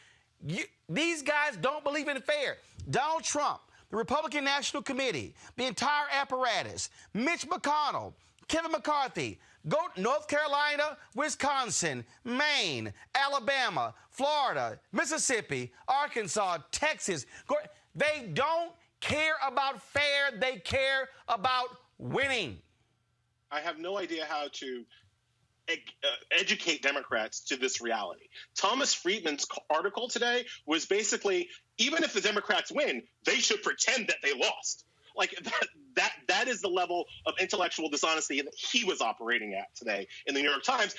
these guys don't believe in fair. Donald Trump, the Republican National Committee, the entire apparatus, Mitch McConnell, Kevin McCarthy, go North Carolina, Wisconsin, Maine, Alabama, Florida, Mississippi, Arkansas, Texas. They don't care about fair. They care about winning. I have no idea how to educate Democrats to this reality. Thomas Friedman's article today was basically, even if the Democrats win, they should pretend that they lost. Like that is the level of intellectual dishonesty that he was operating at today in the New York Times.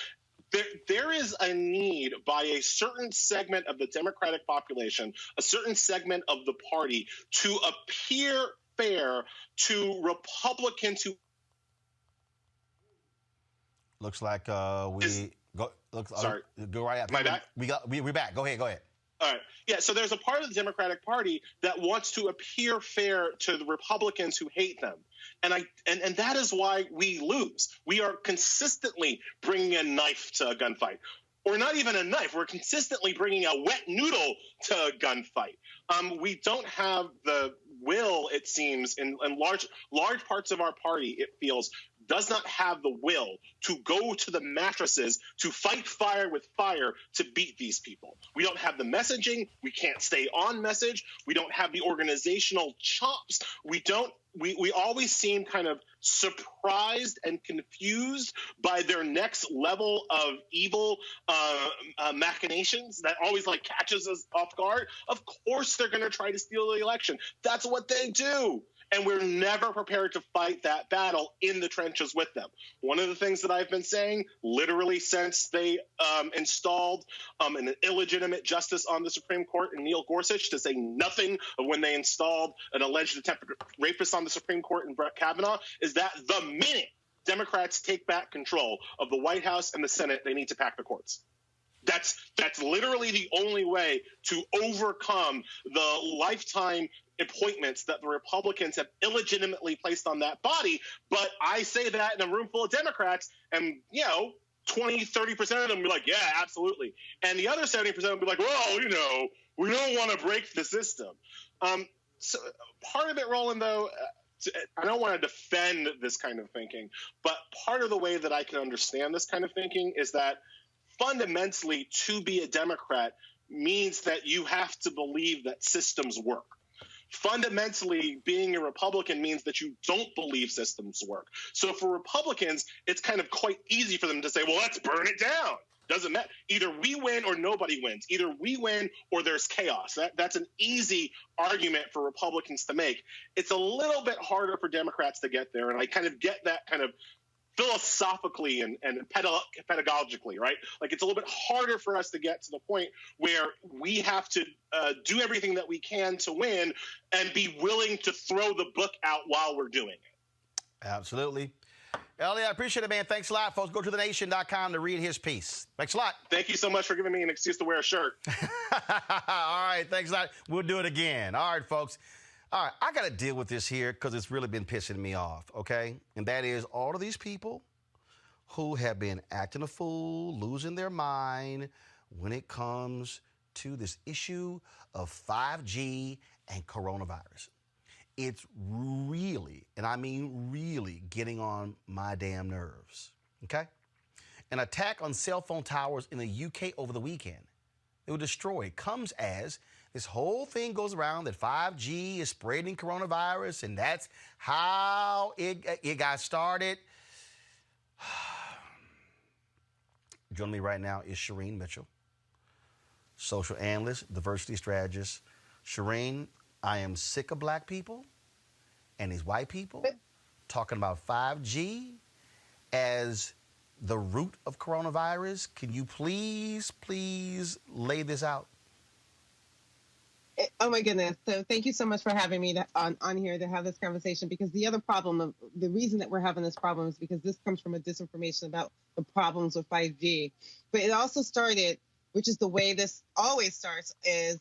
There is a need by a certain segment of the Democratic population, a certain segment of the party, to appear fair to Republicans who. Looks like go right out. Am I back? We're back. Go ahead. All right. Yeah, so there's a part of the Democratic Party that wants to appear fair to the Republicans who hate them. And that is why we lose. We are consistently bringing a knife to a gunfight. or not even a knife. We're consistently bringing a wet noodle to a gunfight. We don't have the will, it seems, in large parts of our party, it feels, does not have the will to go to the mattresses to fight fire with fire to beat these people. We don't have the messaging. We can't stay on message. We don't have the organizational chops. We always seem kind of surprised and confused by their next level of evil machinations that always like catches us off guard. Of course they're going to try to steal the election. That's what they do. And we're never prepared to fight that battle in the trenches with them. One of the things that I've been saying literally since they installed an illegitimate justice on the Supreme Court in Neil Gorsuch, to say nothing of when they installed an alleged attempted rapist on the Supreme Court in Brett Kavanaugh, is that the minute Democrats take back control of the White House and the Senate, they need to pack the courts. That's literally the only way to overcome the lifetime appointments that the Republicans have illegitimately placed on that body. But I say that in a room full of Democrats, and 20-30% of them be like, yeah, absolutely, and the other 70% will be like, well, we don't want to break the system. So part of it, Roland, though, I don't want to defend this kind of thinking, but part of the way that I can understand this kind of thinking is that fundamentally, to be a Democrat means that you have to believe that systems work. Fundamentally, being a Republican means that you don't believe systems work. So for Republicans, it's kind of quite easy for them to say, well, let's burn it down. Doesn't matter. Either we win or nobody wins. Either we win or there's chaos. That's an easy argument for Republicans to make. It's a little bit harder for Democrats to get there, and I kind of get that kind of philosophically and pedagogically, right? Like, it's a little bit harder for us to get to the point where we have to do everything that we can to win and be willing to throw the book out while we're doing it. Absolutely. Elliot, I appreciate it, man. Thanks a lot, folks. Go to thenation.com to read his piece. Thanks a lot. Thank you so much for giving me an excuse to wear a shirt. All right, thanks a lot. We'll do it again. All right, folks. All right, I got to deal with this here because it's really been pissing me off, okay? And that is all of these people who have been acting a fool, losing their mind when it comes to this issue of 5G and coronavirus. It's really, and I mean really, getting on my damn nerves, okay? An attack on cell phone towers in the UK over the weekend. They were destroyed. Comes as this whole thing goes around that 5G is spreading coronavirus, and that's how it got started. Joining me right now is Shireen Mitchell, social analyst, diversity strategist. Shireen, I am sick of black people and these white people talking about 5G as the root of coronavirus. Can you please lay this out? Oh my goodness. So thank you so much for having me on here to have this conversation, because the reason that we're having this problem is because this comes from a disinformation about the problems with 5G. But it also started, which is the way this always starts, is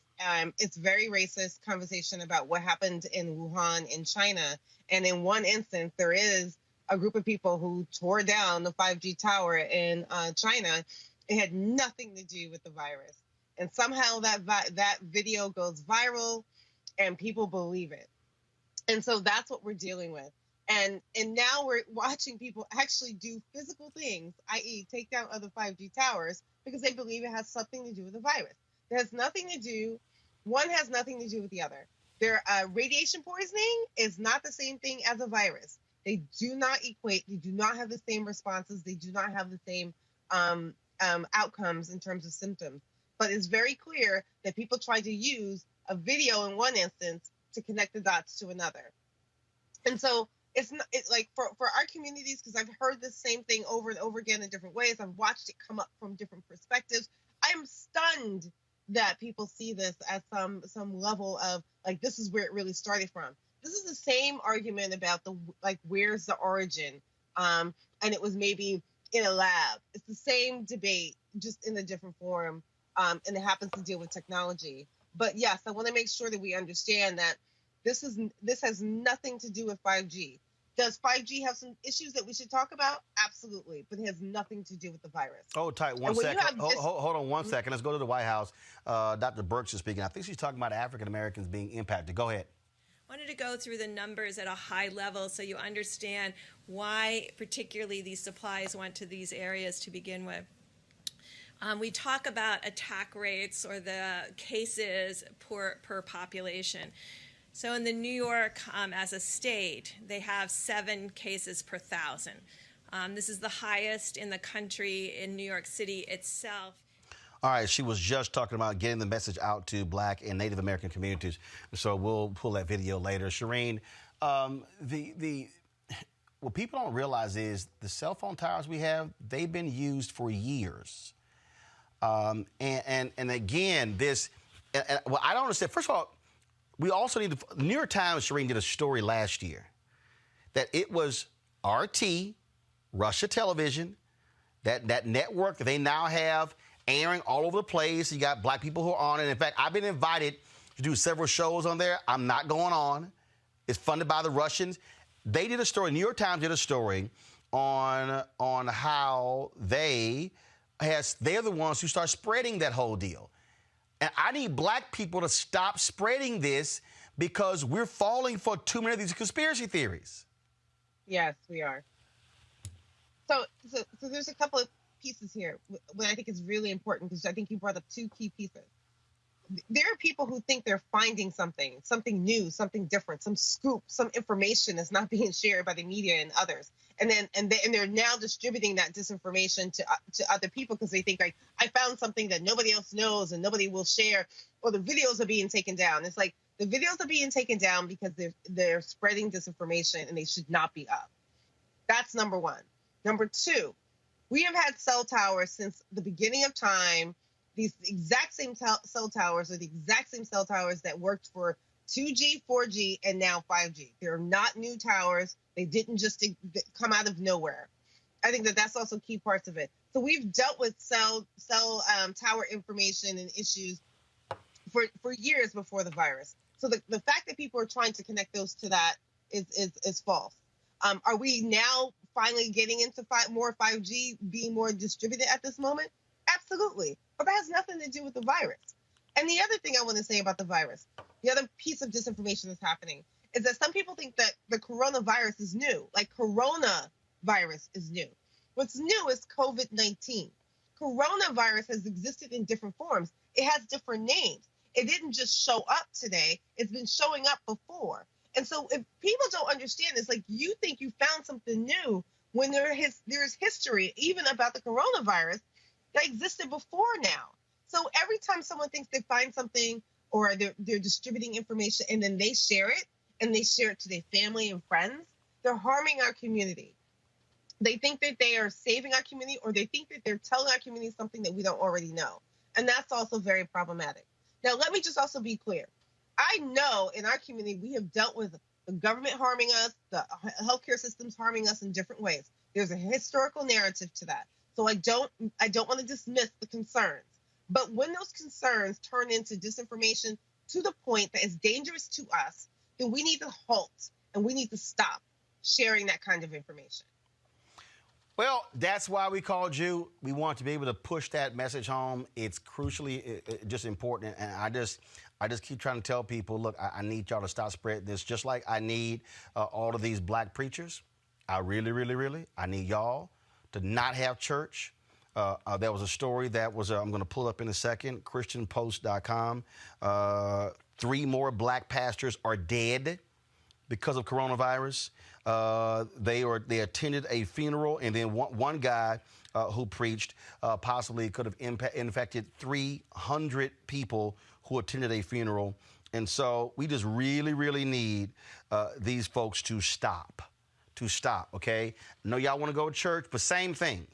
it's very racist conversation about what happened in Wuhan in China. And in one instance, there is a group of people who tore down the 5G tower in China. It had nothing to do with the virus. And somehow that video goes viral and people believe it. And so that's what we're dealing with. And now we're watching people actually do physical things, i.e. take down other 5G towers, because they believe it has something to do with the virus. It has nothing to do, one has nothing to do with the other. Their radiation poisoning is not the same thing as a virus. They do not equate. They do not have the same responses. They do not have the same outcomes in terms of symptoms. But it's very clear that people try to use a video in one instance to connect the dots to another. And so it's like for our communities, because I've heard the same thing over and over again in different ways. I've watched it come up from different perspectives. I'm stunned that people see this as some level of like, this is where it really started from. This is the same argument about where's the origin? And it was maybe in a lab. It's the same debate, just in a different form. And it happens to deal with technology. But yes, I want to make sure that we understand that this has nothing to do with 5G. Does 5G have some issues that we should talk about? Absolutely. Absolutely, but it has nothing to do with the virus. Hold tight one second. Hold on one second. Let's go to the White House. Dr. Birx is speaking. I think she's talking about African Americans being impacted. Go ahead. I wanted to go through the numbers at a high level so you understand why particularly these supplies went to these areas to begin with. We talk about attack rates or the cases per population. So in the New York, as a state, they have 7 cases per 1,000. This is the highest in the country in New York City itself. All right, she was just talking about getting the message out to Black and Native American communities. So we'll pull that video later. Shireen, what people don't realize is the cell phone towers we have, they've been used for years. And again, well, I don't understand. First of all, we also need to, New York Times, Shireen, did a story last year that it was RT, Russia Television, that network that they now have airing all over the place. You got Black people who are on it. In fact, I've been invited to do several shows on there. I'm not going on. It's funded by the Russians. They did a story, New York Times did a story on how they're the ones who start spreading that whole deal. And I need Black people to stop spreading this because we're falling for too many of these conspiracy theories. Yes, we are. So there's a couple of pieces here what I think is really important, because I think you brought up 2 key pieces. There are people who think they're finding something new, something different, some scoop, some information that's not being shared by the media and others. And they're now distributing that disinformation to other people because they think, like, I found something that nobody else knows and nobody will share, or the videos are being taken down. It's like the videos are being taken down because they're spreading disinformation and they should not be up. That's number 1. Number 2, we have had cell towers since the beginning of time. These exact same cell towers are the exact same cell towers that worked for 2G, 4G, and now 5G. They're not new towers. They didn't just come out of nowhere. I think that's also key parts of it. So we've dealt with cell tower information and issues for years before the virus. So the fact that people are trying to connect those to that is false. Are we now finally getting into more 5G being more distributed at this moment? Absolutely. But that has nothing to do with the virus. And the other thing I want to say about the virus, the other piece of disinformation that's happening, is that some people think that the coronavirus is new, like coronavirus is new. What's new is COVID-19. Coronavirus has existed in different forms. It has different names. It didn't just show up today. It's been showing up before. And so if people don't understand this, like, you think you found something new when there's history even about the coronavirus that existed before now. So every time someone thinks they find something or they're distributing information and then they share it to their family and friends, they're harming our community. They think that they are saving our community, or they think that they're telling our community something that we don't already know. And that's also very problematic. Now, let me just also be clear. I know in our community we have dealt with the government harming us, the healthcare systems harming us in different ways. There's a historical narrative to that. So I don't want to dismiss the concerns. But when those concerns turn into disinformation to the point that is dangerous to us, then we need to halt and we need to stop sharing that kind of information. Well, that's why we called you. We want to be able to push that message home. It's crucially just important. And I just keep trying to tell people, look, I need y'all to stop spreading this, just like I need all of these Black preachers. I really, really, really, I need y'all to not have church. There was a story that was, I'm going to pull up in a second, ChristianPost.com. 3 more Black pastors are dead because of coronavirus. They attended a funeral, and then one guy who preached possibly could have infected 300 people who attended a funeral. And so we just really, really need these folks to stop, okay? I know y'all want to go to church, but same thing.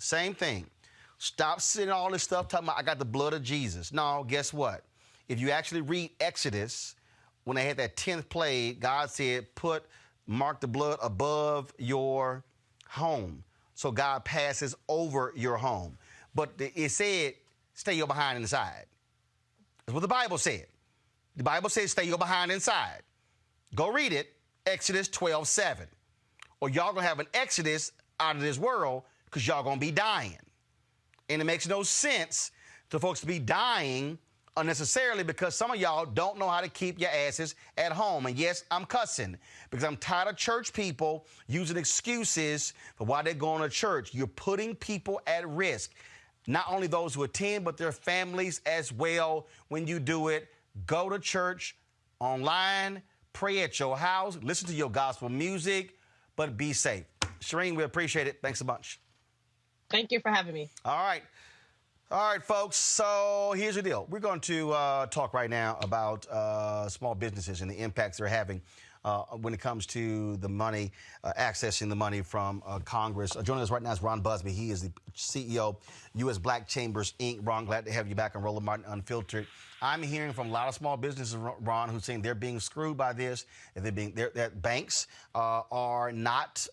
Stop saying all this stuff talking about I got the blood of Jesus. No, guess what? If you actually read Exodus, when they had that 10th plague, God said, mark the blood above your home. So God passes over your home. But it said, stay your behind inside. That's what the Bible said. The Bible says, stay your behind inside. Go read it, Exodus 12:7. Or y'all gonna have an Exodus out of this world because y'all going to be dying. And it makes no sense to folks to be dying unnecessarily because some of y'all don't know how to keep your asses at home. And yes, I'm cussing because I'm tired of church people using excuses for why they're going to church. You're putting people at risk, not only those who attend, but their families as well. When you do it, go to church online, pray at your house, listen to your gospel music, but be safe. Shireen, we appreciate it. Thanks a bunch. Thank you for having me. All right, folks. So here's the deal. We're going to talk right now about small businesses and the impacts they're having when it comes to the money, accessing the money from Congress. Joining us right now is Ron Busby. He is the CEO, U.S. Black Chambers, Inc. Ron, glad to have you back on Roland Martin Unfiltered. I'm hearing from a lot of small businesses, Ron, who's saying they're being screwed by this, and that banks are not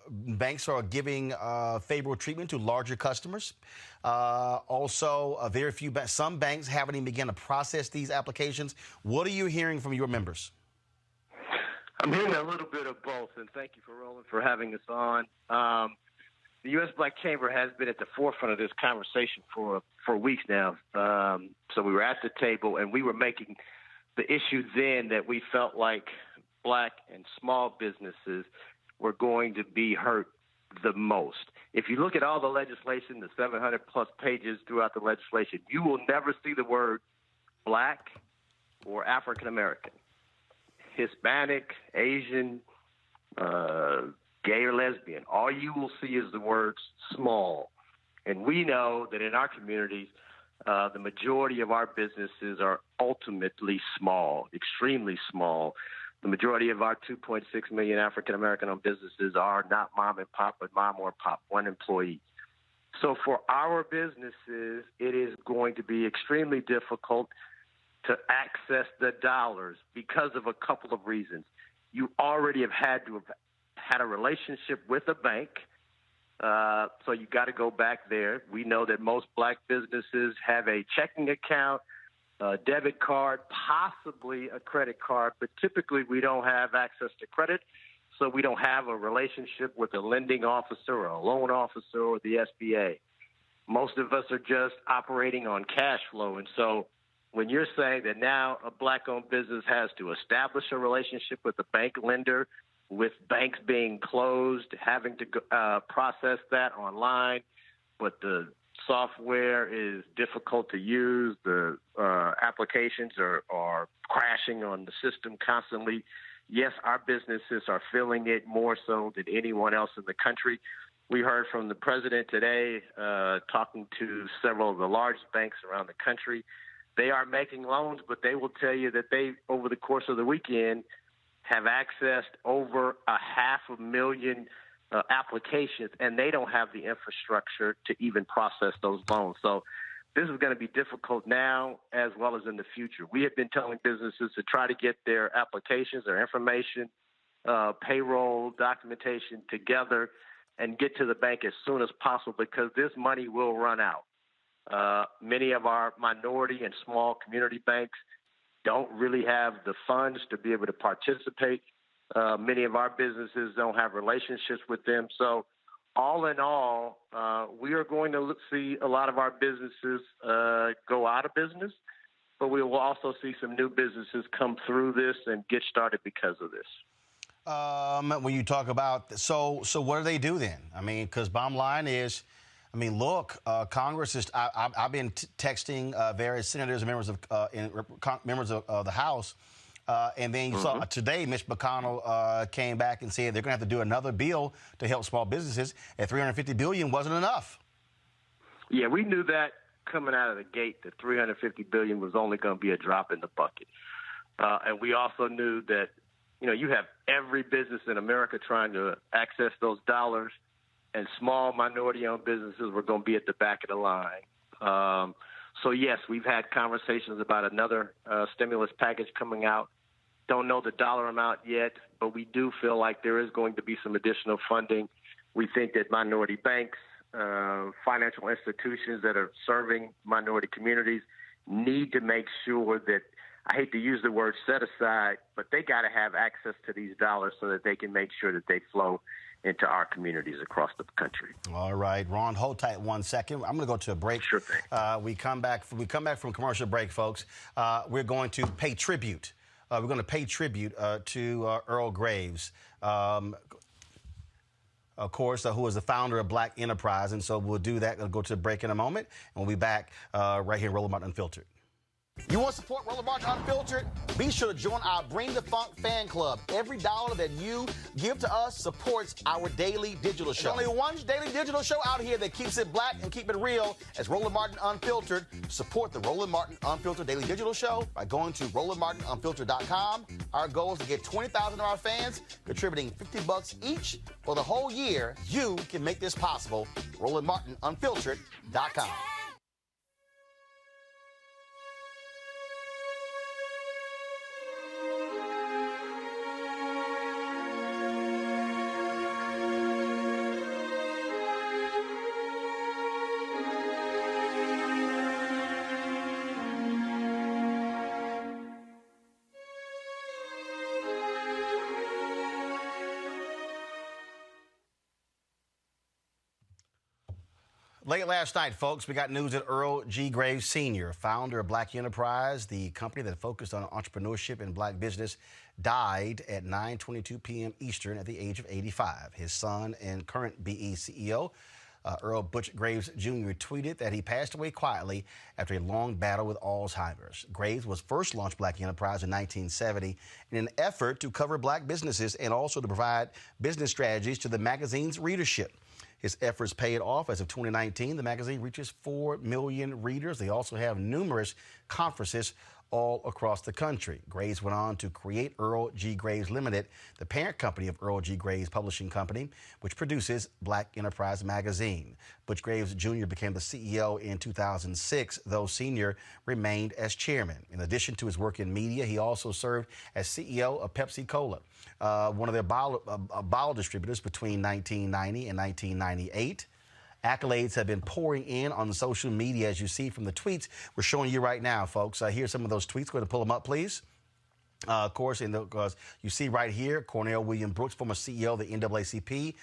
banks are giving favorable treatment to larger customers. Also, very few some banks haven't even begun to process these applications. What are you hearing from your members? I'm hearing a little bit of both, and thank you for Roland for having us on. The U.S. Black Chamber has been at the forefront of this conversation for weeks now. So we were at the table, and we were making the issue then that we felt like black and small businesses were going to be hurt the most. If you look at all the legislation, the 700-plus pages throughout the legislation, you will never see the word black or African American, Hispanic, Asian, gay or lesbian. All you will see is the words small. And we know that in our communities, the majority of our businesses are ultimately small, extremely small. The majority of our 2.6 million African-American-owned businesses are not mom and pop, but mom or pop, one employee. So for our businesses, it is going to be extremely difficult to access the dollars because of a couple of reasons. You already have had to have had a relationship with a bank, so you got to go back there. We know that most black businesses have a checking account, a debit card, possibly a credit card, but typically we don't have access to credit, so we don't have a relationship with a lending officer or a loan officer or the SBA. Most of us are just operating on cash flow, and so when you're saying that now a black-owned business has to establish a relationship with a bank lender, with banks being closed, having to process that online, but the software is difficult to use, the applications are crashing on the system constantly. Yes, our businesses are feeling it more so than anyone else in the country. We heard from the president today talking to several of the largest banks around the country. They are making loans, but they will tell you that they, over the course of the weekend, have accessed over 500,000 applications, and they don't have the infrastructure to even process those loans. So this is going to be difficult now as well as in the future. We have been telling businesses to try to get their applications, their information, payroll, documentation together and get to the bank as soon as possible because this money will run out. Many of our minority and small community banks don't really have the funds to be able to participate. Many of our businesses don't have relationships with them. So all in all, we are going to see a lot of our businesses go out of business, but we will also see some new businesses come through this and get started because of this. When you talk about, so what do they do then? I mean, because bottom line is, I mean, look, Congress is. I've been texting various senators and members of the House, and then you saw today, Mitch McConnell came back and said they're going to have to do another bill to help small businesses. At $350 billion wasn't enough. Yeah, we knew that coming out of the gate that $350 billion was only going to be a drop in the bucket, and we also knew that you have every business in America trying to access those dollars. And small minority-owned businesses were going to be at the back of the line. So, yes, we've had conversations about another stimulus package coming out. Don't know the dollar amount yet, but we do feel like there is going to be some additional funding. We think that minority banks, financial institutions that are serving minority communities need to make sure that I hate to use the word set aside, but they got to have access to these dollars so that they can make sure that they flow into our communities across the country. All right, Ron, hold tight 1 second. I'm going to go to a break. Sure thing. We come back from commercial break, folks. We're going to pay tribute. We're going to pay tribute to Earl Graves. Of course, who is the founder of Black Enterprise. And so we'll do that. We'll go to the break in a moment, and we'll be back right here in Roland Martin Unfiltered. You want to support Roland Martin Unfiltered? Be sure to join our Bring the Funk fan club. Every dollar that you give to us supports our daily digital show. There's only one daily digital show out here that keeps it black and keep it real as Roland Martin Unfiltered. Support the Roland Martin Unfiltered daily digital show by going to RolandMartinUnfiltered.com. Our goal is to get 20,000 of our fans contributing $50 each for the whole year. You can make this possible. RolandMartinUnfiltered.com. Late last night, folks, we got news that Earl G. Graves Sr., founder of Black Enterprise, the company that focused on entrepreneurship and black business, died at 9:22 p.m. Eastern at the age of 85. His son and current BE CEO, Earl Butch Graves Jr., tweeted that he passed away quietly after a long battle with Alzheimer's. Graves was first launched Black Enterprise in 1970 in an effort to cover black businesses and also to provide business strategies to the magazine's readership. His efforts paid off. As of 2019, the magazine reaches 4 million readers. They also have numerous conferences all across the country. Graves went on to create Earl G. Graves Limited, the parent company of Earl G. Graves Publishing Company, which produces Black Enterprise magazine. Butch Graves Jr. became the CEO in 2006, though Sr. remained as chairman. In addition to his work in media, he also served as CEO of Pepsi Cola, one of their bottle distributors between 1990 and 1998. Accolades have been pouring in on social media, as you see from the tweets we're showing you right now, folks. Here's some of those tweets. Go ahead and pull them up, please. Of course, you see right here, Cornell William Brooks, former CEO of the NAACP.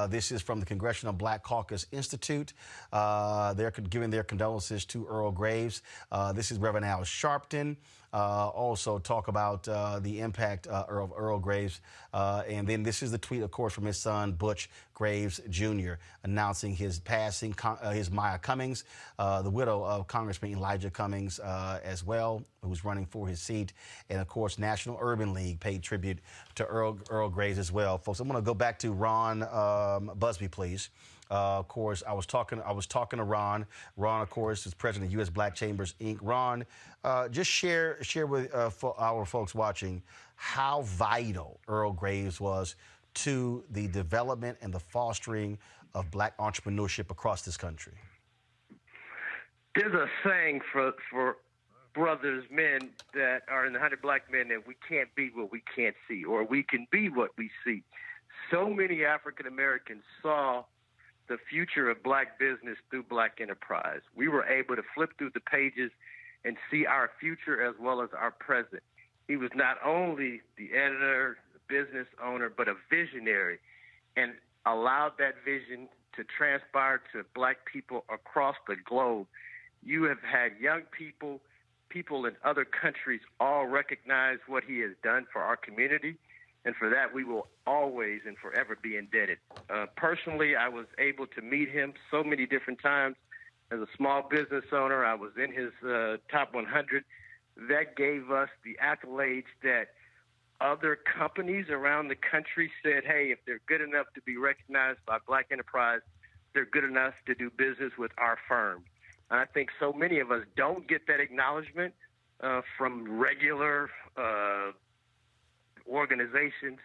This is from the Congressional Black Caucus Institute. They're giving their condolences to Earl Graves. This is Reverend Al Sharpton. Also talk about the impact of Earl Graves. And then this is the tweet, of course, from his son, Butch Graves Jr., announcing his passing, his Maya Cummings, the widow of Congressman Elijah Cummings as well, who was running for his seat. And, of course, National Urban League paid tribute to Earl Graves as well. Folks, I'm going to go back to Ron Busby, please. Of course, I was talking to Ron. Ron, of course, is president of U.S. Black Chambers, Inc. Ron, just share with our folks watching how vital Earl Graves was to the development and the fostering of black entrepreneurship across this country. There's a saying for brothers, men that are in the 100 Black Men, that we can't be what we can't see, or we can be what we see. So many African Americans saw the future of black business through Black Enterprise. We were able to flip through the pages and see our future as well as our present. He was not only the editor, the business owner, but a visionary, and allowed that vision to transpire to black people across the globe. You have had young people in other countries all recognize what he has done for our community. And for that, we will always and forever be indebted. Personally, I was able to meet him so many different times. As a small business owner, I was in his top 100. That gave us the accolades that other companies around the country said, hey, if they're good enough to be recognized by Black Enterprise, they're good enough to do business with our firm. And I think so many of us don't get that acknowledgement from regular organizations.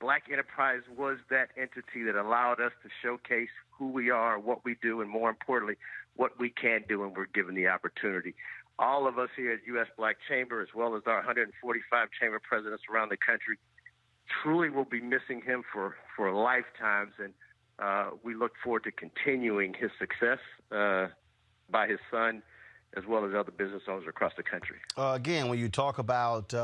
Black Enterprise was that entity that allowed us to showcase who we are, what we do, and more importantly, what we can do when we're given the opportunity. All of us here at U.S. Black Chamber, as well as our 145 chamber presidents around the country, truly will be missing him for lifetimes, and we look forward to continuing his success by his son as well as other business owners across the country. Again, when you talk about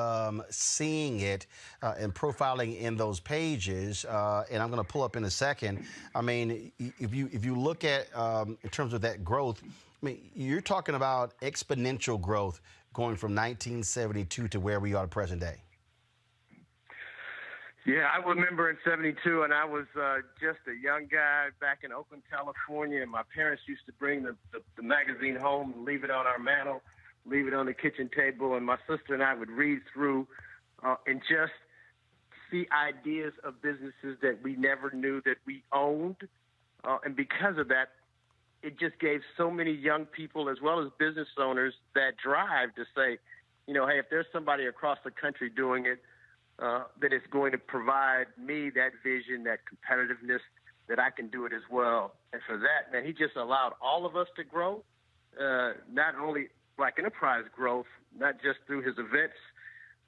seeing it and profiling in those pages, and I'm going to pull up in a second. I mean, if you look at in terms of that growth, I mean, you're talking about exponential growth going from 1972 to where we are present day. Yeah, I remember in '72, and I was just a young guy back in Oakland, California, and my parents used to bring the magazine home and leave it on our mantle, leave it on the kitchen table, and my sister and I would read through and just see ideas of businesses that we never knew that we owned. And because of that, it just gave so many young people as well as business owners that drive to say, you know, hey, if there's somebody across the country doing it, that it's going to provide me that vision, that competitiveness, that I can do it as well. And for that, man, he just allowed all of us to grow, not only Black Enterprise growth, not just through his events,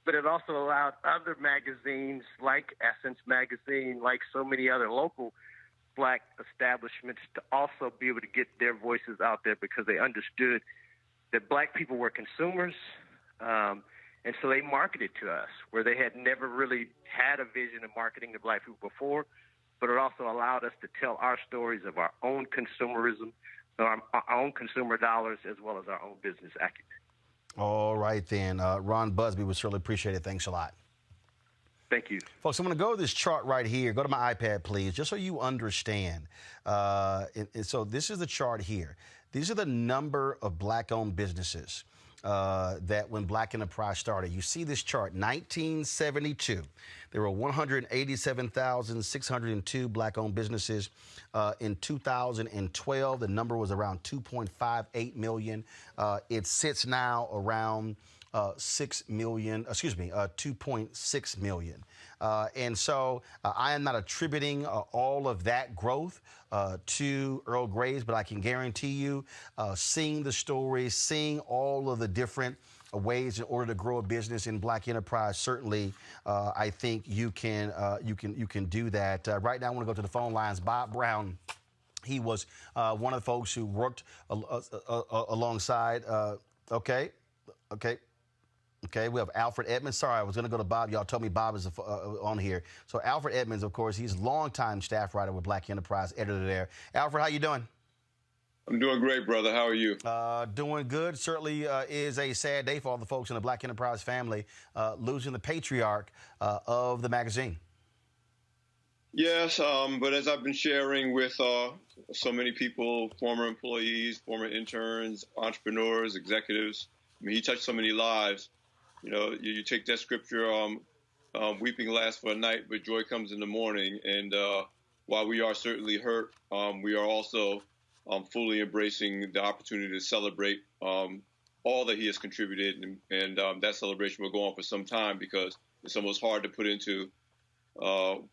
but it also allowed other magazines like Essence Magazine, like so many other local Black establishments to also be able to get their voices out there because they understood that Black people were consumers, and so they marketed to us where they had never really had a vision of marketing to Black people before, but it also allowed us to tell our stories of our own consumerism, our own consumer dollars, as well as our own business acumen. All right, then. Ron Busby, we certainly appreciate it. Thanks a lot. Thank you. Folks, I'm going to go to this chart right here. Go to my iPad, please, just so you understand. And so this is the chart here. These are the number of Black-owned businesses that when Black Enterprise started. You see this chart, 1972. There were 187,602 Black-owned businesses. In 2012, the number was around 2.58 million. It sits now around 2.6 million. And so I am not attributing all of that growth to Earl Graves, but I can guarantee you, seeing the stories, seeing all of the different ways in order to grow a business in Black Enterprise, certainly I think you can do that. Right now, I want to go to the phone lines. Bob Brown, he was one of the folks who worked alongside. Okay, we have Alfred Edmonds. Sorry, I was going to go to Bob. Y'all told me Bob is on here. So Alfred Edmonds, of course, he's a longtime staff writer with Black Enterprise, editor there. Alfred, how you doing? I'm doing great, brother. How are you? Doing good. Certainly is a sad day for all the folks in the Black Enterprise family, losing the patriarch of the magazine. Yes, but as I've been sharing with so many people, former employees, former interns, entrepreneurs, executives, I mean, he touched so many lives. You know, you take that scripture, weeping lasts for a night, but joy comes in the morning. And while we are certainly hurt, we are also fully embracing the opportunity to celebrate all that he has contributed. And that celebration will go on for some time because it's almost hard to put into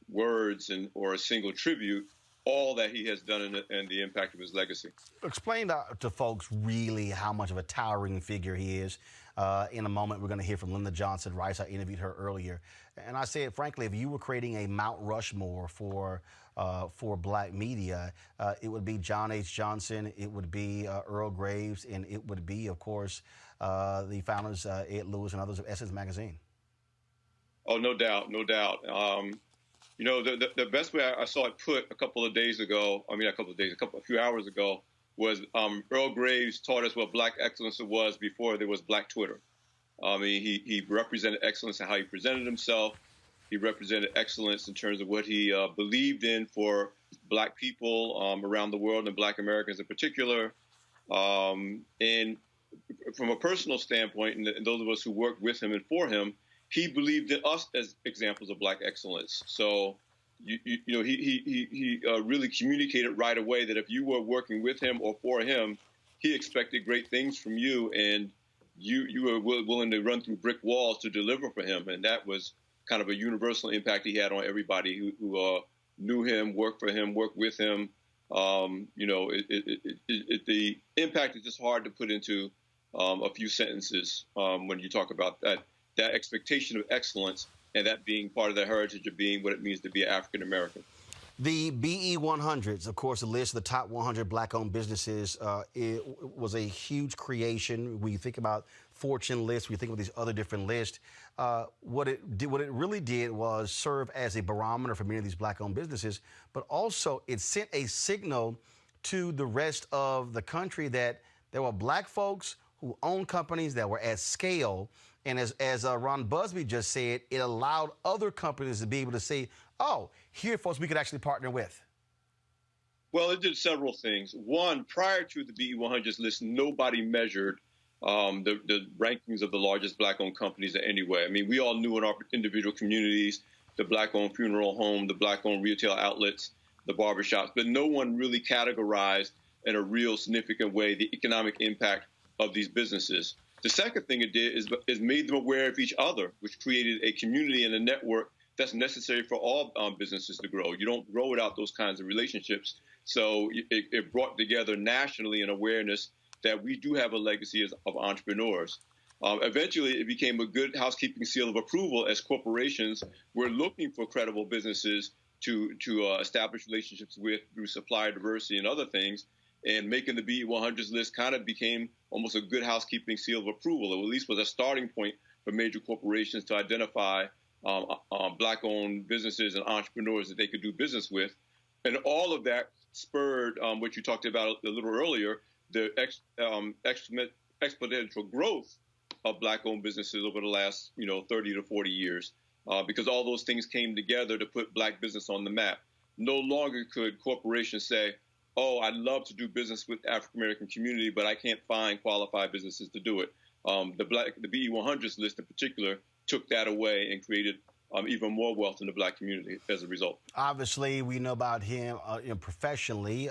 words or a single tribute all that he has done and the impact of his legacy. Explain to folks really how much of a towering figure he is. In a moment, we're going to hear from Lyndon Johnson Rice. I interviewed her earlier. And I said, frankly, if you were creating a Mount Rushmore for Black media, it would be John H. Johnson, it would be Earl Graves, and it would be, of course, the founders, Ed Lewis and others of Essence Magazine. Oh, no doubt, no doubt. You know, the best way I saw it put a few hours ago was Earl Graves taught us what Black excellence was before there was Black Twitter. I mean, he represented excellence in how he presented himself. He represented excellence in terms of what he believed in for Black people around the world and Black Americans in particular. And from a personal standpoint, and those of us who worked with him and for him, he believed in us as examples of Black excellence. So, he really communicated right away that if you were working with him or for him, he expected great things from you, and you were willing to run through brick walls to deliver for him. And that was kind of a universal impact he had on everybody who knew him, worked for him, worked with him. The impact is just hard to put into a few sentences when you talk about that expectation of excellence and that being part of the heritage of being what it means to be an African American. The BE 100s, of course, the list of the top 100 black-owned businesses, it was a huge creation. When you think about Fortune lists, when you think of these other different lists, what it really did was serve as a barometer for many of these black-owned businesses, but also it sent a signal to the rest of the country that there were black folks who own companies that were at scale. And as Ron Busby just said, it allowed other companies to be able to say, oh, here, folks, we could actually partner with. Well, it did several things. One, prior to the BE 100s list, nobody measured the rankings of the largest black-owned companies in any way. I mean, we all knew in our individual communities, the black-owned funeral home, the black-owned retail outlets, the barbershops, but no one really categorized in a real significant way the economic impact of these businesses. The second thing it did is made them aware of each other, which created a community and a network that's necessary for all businesses to grow. You don't grow without those kinds of relationships. So it brought together nationally an awareness that we do have a legacy of entrepreneurs. Eventually, it became a good housekeeping seal of approval as corporations were looking for credible businesses to establish relationships with through supplier diversity and other things. And making the BE 100s list kind of became almost a good housekeeping seal of approval, or at least was a starting point for major corporations to identify black-owned businesses and entrepreneurs that they could do business with. And all of that spurred what you talked about a little earlier, the exponential growth of black-owned businesses over the last 30 to 40 years, because all those things came together to put black business on the map. No longer could corporations say, oh, I'd love to do business with the African-American community, but I can't find qualified businesses to do it. The BE 100s list in particular took that away and created even more wealth in the black community as a result. Obviously, we know about him professionally.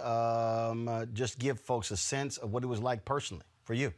Just give folks a sense of what it was like personally for you.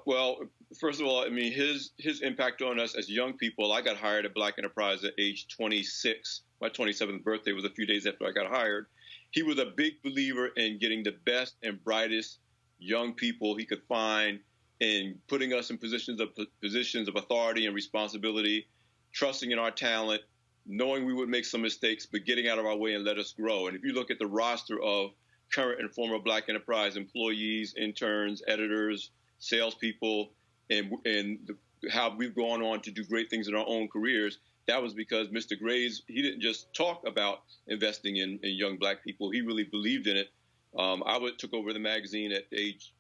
Well, first of all, I mean, his impact on us as young people, I got hired at Black Enterprise at age 26. My 27th birthday was a few days after I got hired. He was a big believer in getting the best and brightest young people he could find and putting us in positions of authority and responsibility, trusting in our talent, knowing we would make some mistakes, but getting out of our way and let us grow. And if you look at the roster of current and former Black Enterprise employees, interns, editors, salespeople, and how we've gone on to do great things in our own careers, that was because Mr. Graves, he didn't just talk about investing in young black people. He really believed in it. I took over the magazine at age,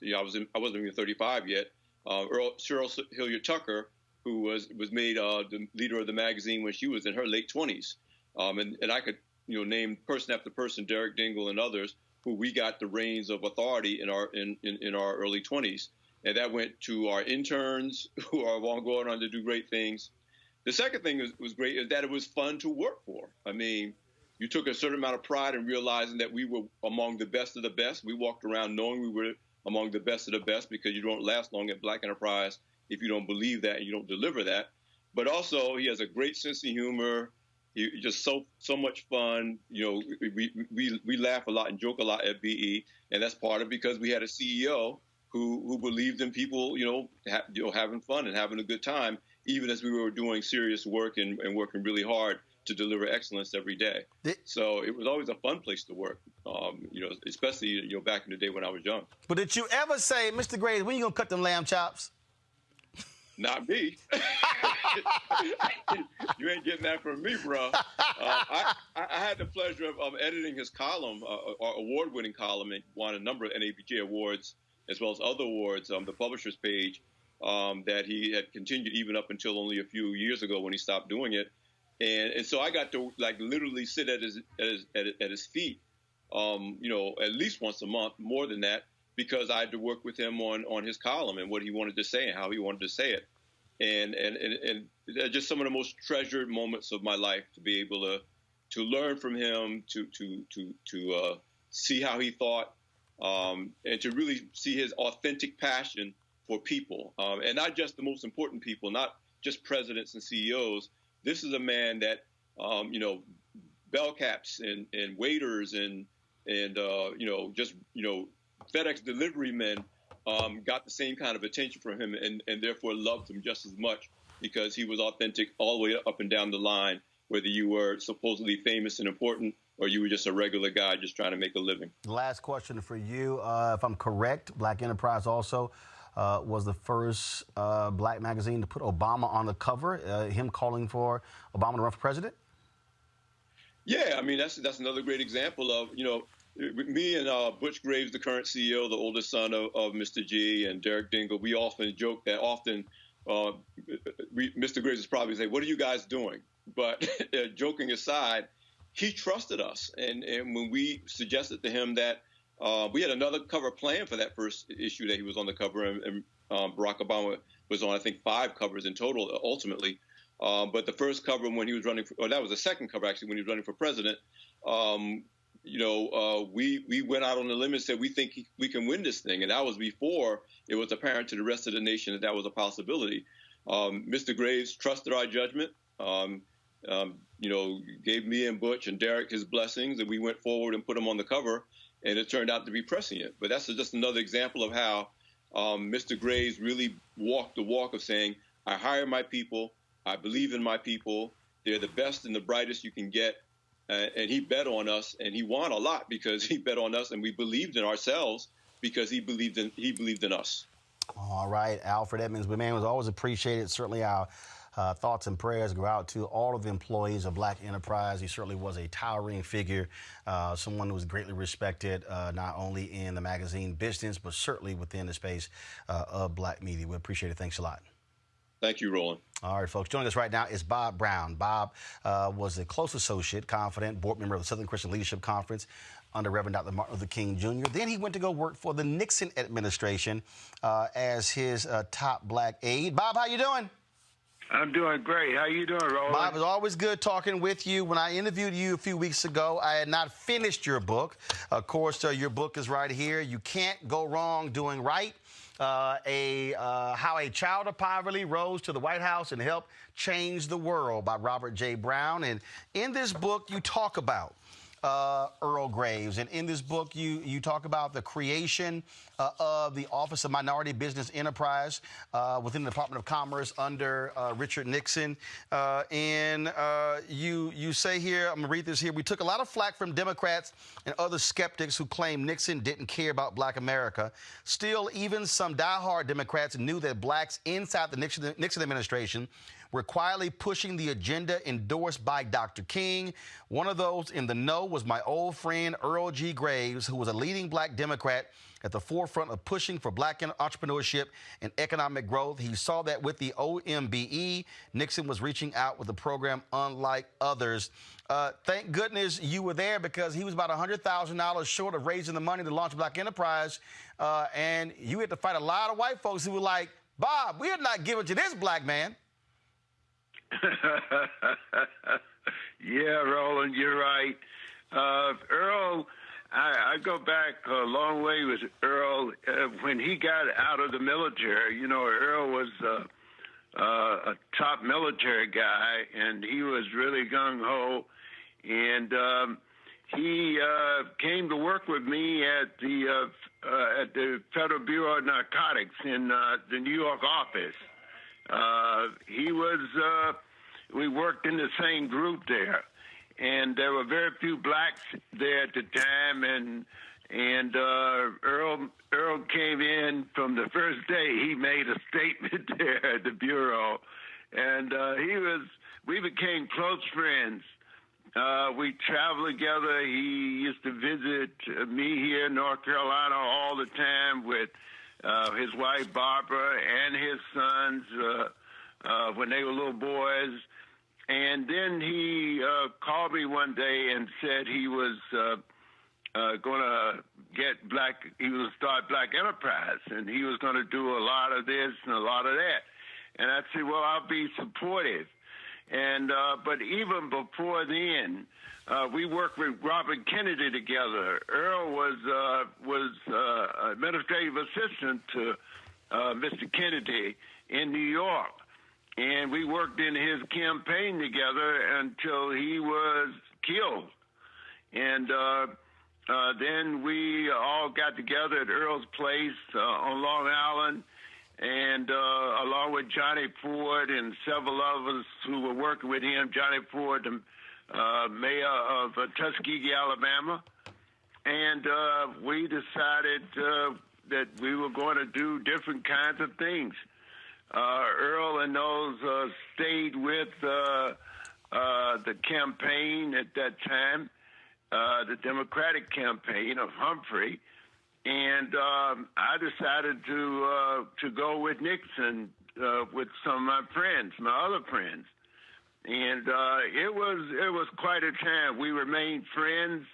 I wasn't even 35 yet. Cheryl Hilliard Tucker, who was made the leader of the magazine when she was in her late 20s. And I could name person after person, Derek Dingle and others, who we got the reins of authority in our early 20s. And that went to our interns who are going on to do great things. The second thing was great is that it was fun to work for. I mean, you took a certain amount of pride in realizing that we were among the best of the best. We walked around knowing we were among the best of the best, because you don't last long at Black Enterprise if you don't believe that and you don't deliver that. But also, he has a great sense of humor. He's just so much fun. We laugh a lot and joke a lot at BE, and that's part of because we had a CEO who believed in people, having fun and having a good time, even as we were doing serious work and working really hard to deliver excellence every day. So it was always a fun place to work, especially back in the day when I was young. But did you ever say, Mr. Graves, when you gonna cut them lamb chops? Not me. You ain't getting that from me, bro. I had the pleasure of editing his column, our award-winning column. It won a number of NABJ awards, as well as other awards, the publisher's page, that he had continued even up until only a few years ago when he stopped doing it. And so I got to literally sit at his feet, at least once a month, more than that, because I had to work with him on his column and what he wanted to say and how he wanted to say it. And they're just some of the most treasured moments of my life, to be able to learn from him, to see how he thought, and to really see his authentic passion for people, and not just the most important people, not just presidents and CEOs. This is a man that, bell caps and waiters and FedEx delivery men got the same kind of attention from him, and therefore loved him just as much, because he was authentic all the way up and down the line whether you were supposedly famous and important or you were just a regular guy just trying to make a living. Last question for you. If I'm correct, Black Enterprise also was the first black magazine to put Obama on the cover, him calling for Obama to run for president? Yeah, I mean, that's another great example of, me and Butch Graves, the current CEO, the oldest son of Mr. G, and Derek Dingle, we often joke that Mr. Graves is probably saying, what are you guys doing? But joking aside, he trusted us. And when we suggested to him that we had another cover planned for that first issue that he was on the cover, and Barack Obama was on, I think, 5 covers in total, ultimately. But the first cover when he was running, that was the second cover, actually, when he was running for president, we went out on the limb and said, we think we can win this thing. And that was before it was apparent to the rest of the nation that was a possibility. Mr. Graves trusted our judgment, gave me and Butch and Derek his blessings, and we went forward and put him on the cover, and it turned out to be prescient. But that's just another example of how Mr. Graves really walked the walk of saying, I hire my people, I believe in my people, they're the best and the brightest you can get. And he bet on us, and he won a lot because he bet on us, and we believed in ourselves because he believed in us. All right, Alfred Edmonds, but man, was always appreciated. Certainly our thoughts and prayers go out to all of the employees of Black Enterprise. He certainly was a towering figure, someone who was greatly respected, not only in the magazine business, but certainly within the space of black media. We appreciate it. Thanks a lot. Thank you, Roland. All right, folks. Joining us right now is Bob Brown. Bob was a close associate, confidant, board member of the Southern Christian Leadership Conference under Reverend Dr. Martin Luther King Jr. Then he went to go work for the Nixon administration as his top black aide. Bob, how you doing? I'm doing great. How you doing, Roland? Bob, it's always good talking with you. When I interviewed you a few weeks ago, I had not finished your book. Of course, your book is right here. You Can't Go Wrong Doing Right. How a Child of Poverty Rose to the White House and Helped Change the World by Robert J. Brown. And in this book, you talk about Earl Graves. And in this book, you talk about the creation of the Office of Minority Business Enterprise within the Department of Commerce under Richard Nixon. You say here, I'm going to read this here, we took a lot of flack from Democrats and other skeptics who claimed Nixon didn't care about black America. Still, even some diehard Democrats knew that blacks inside the Nixon administration were quietly pushing the agenda endorsed by Dr. King. One of those in the know was my old friend Earl G. Graves, who was a leading black Democrat at the forefront of pushing for black entrepreneurship and economic growth. He saw that with the OMBE, Nixon was reaching out with a program unlike others. Thank goodness you were there, because he was about $100,000 short of raising the money to launch Black Enterprise. And you had to fight a lot of white folks who were like, Bob, we are not giving to this black man. Yeah, Roland, you're right. Earl, I go back a long way with Earl. When he got out of the military, Earl was a top military guy, and he was really gung-ho. And he came to work with me at the Federal Bureau of Narcotics in the New York office. We worked in the same group there, and there were very few blacks there at the time, and Earl came in from the first day. He made a statement there at the Bureau, and we became close friends. We traveled together. He used to visit me here in North Carolina all the time with his wife, Barbara, and his sons when they were little boys. And then he called me one day and said he was going to he was going to start Black Enterprise, and he was going to do a lot of this and a lot of that. And I said, well, I'll be supportive. And but even before then, we worked with Robert Kennedy together. Earl was administrative assistant to Mr. Kennedy in New York, and we worked in his campaign together until he was killed. And then we all got together at Earl's place on Long Island, and along with Johnny Ford and several others who were working with him, Johnny Ford, the mayor of Tuskegee, Alabama, and we decided that we were going to do different kinds of things. Earl and those stayed with the campaign at that time, the Democratic campaign of Humphrey, and I decided to go with Nixon with some of my friends, my other friends, and it was quite a time. We remained friends.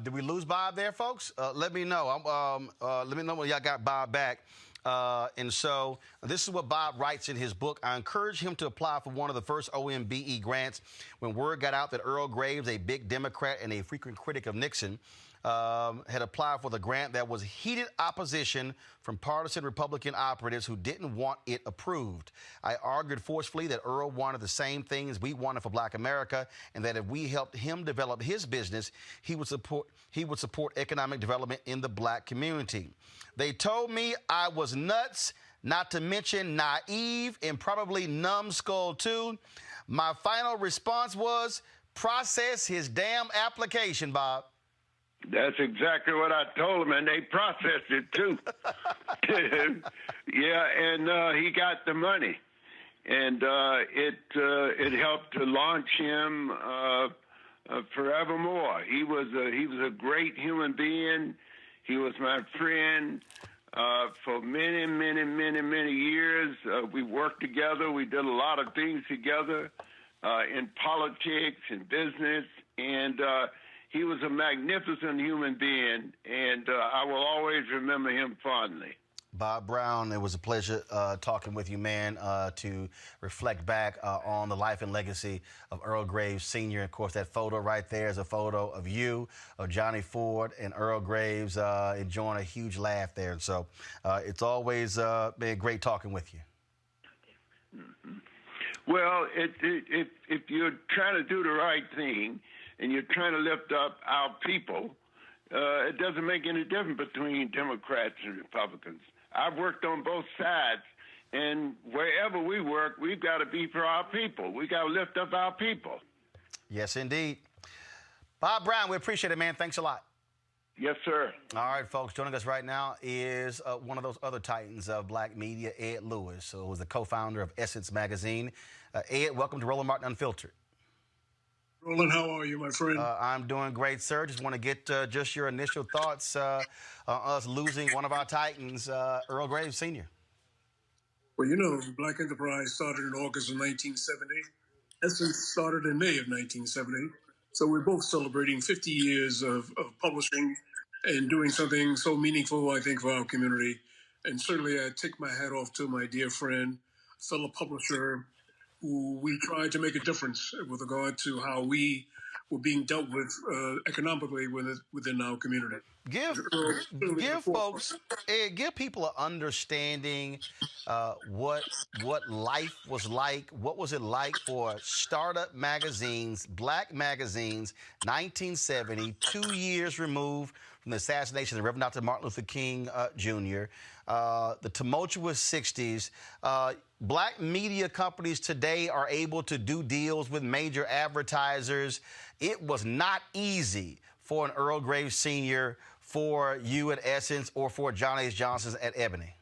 Did we lose Bob there, folks? Let me know. Let me know when y'all got Bob back. And so this is what Bob writes in his book. I encouraged him to apply for one of the first OMBE grants when word got out that Earl Graves, a big Democrat and a frequent critic of Nixon, had applied for the grant. There was heated opposition from partisan Republican operatives who didn't want it approved. I argued forcefully that Earl wanted the same things we wanted for Black America, and that if we helped him develop his business, he would support economic development in the Black community. They told me I was nuts, not to mention naive and probably numbskull too. My final response was, process his damn application, Bob. That's exactly what I told him, and they processed it too. Yeah, and he got the money, and it helped to launch him forevermore. He was a great human being. He was my friend for many, many, many, many years. We worked together. We did a lot of things together in politics and business, and he was a magnificent human being, and I will always remember him fondly. Bob Brown, it was a pleasure talking with you, man, to reflect back on the life and legacy of Earl Graves Sr. Of course, that photo right there is a photo of you, of Johnny Ford, and Earl Graves enjoying a huge laugh there. And so it's always been great talking with you. Mm-hmm. Well, if you're trying to do the right thing and you're trying to lift up our people, it doesn't make any difference between Democrats and Republicans. I've worked on both sides, and wherever we work, we've got to be for our people. We got to lift up our people. Yes, indeed. Bob Brown, we appreciate it, man. Thanks a lot. Yes, sir. All right, folks, joining us right now is one of those other titans of Black media, Ed Lewis, who was the co-founder of Essence Magazine. Ed, welcome to Roland Martin Unfiltered. Roland, how are you, my friend? I'm doing great, sir. Just want to get just your initial thoughts on us losing one of our titans, Earl Graves Sr. Well, you know, Black Enterprise started in August of 1970. Essence started in May of 1970. So we're both celebrating 50 years of publishing and doing something so meaningful, I think, for our community. And certainly I take my hat off to my dear friend, fellow publisher, who we tried to make a difference with regard to how we were being dealt with economically within our community. Give folks, give people an understanding what life was like. What was it like for startup magazines, Black magazines, 1970, 2 years removed from the assassination of Reverend Dr. Martin Luther King Jr., the tumultuous 60s. Black media companies today are able to do deals with major advertisers. It was not easy for an Earl Graves Sr., for you at Essence, or for John H. Johnson's at Ebony.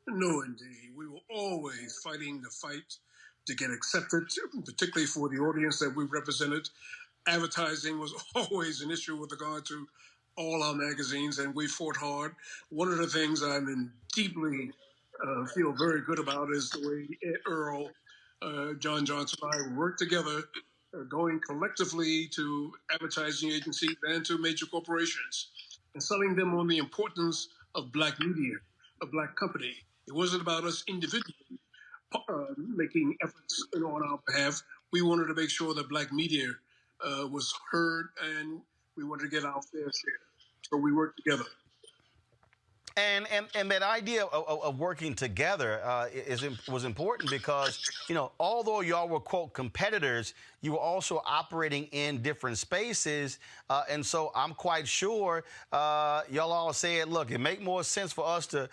No, indeed. We were always fighting the fight to get accepted, particularly for the audience that we represented. Advertising was always an issue with regard to all our magazines, and we fought hard. One of the things I'm deeply feel very good about is the way Earl, John Johnson and I worked together, going collectively to advertising agencies and to major corporations, and selling them on the importance of Black media, a Black company. It wasn't about us individually making efforts on our behalf. We wanted to make sure that Black media was heard, and we wanted to get our fair share. So we worked together. And that idea of working together was important because, although y'all were, quote, competitors, you were also operating in different spaces. And so I'm quite sure y'all all said, look, it make more sense for us to,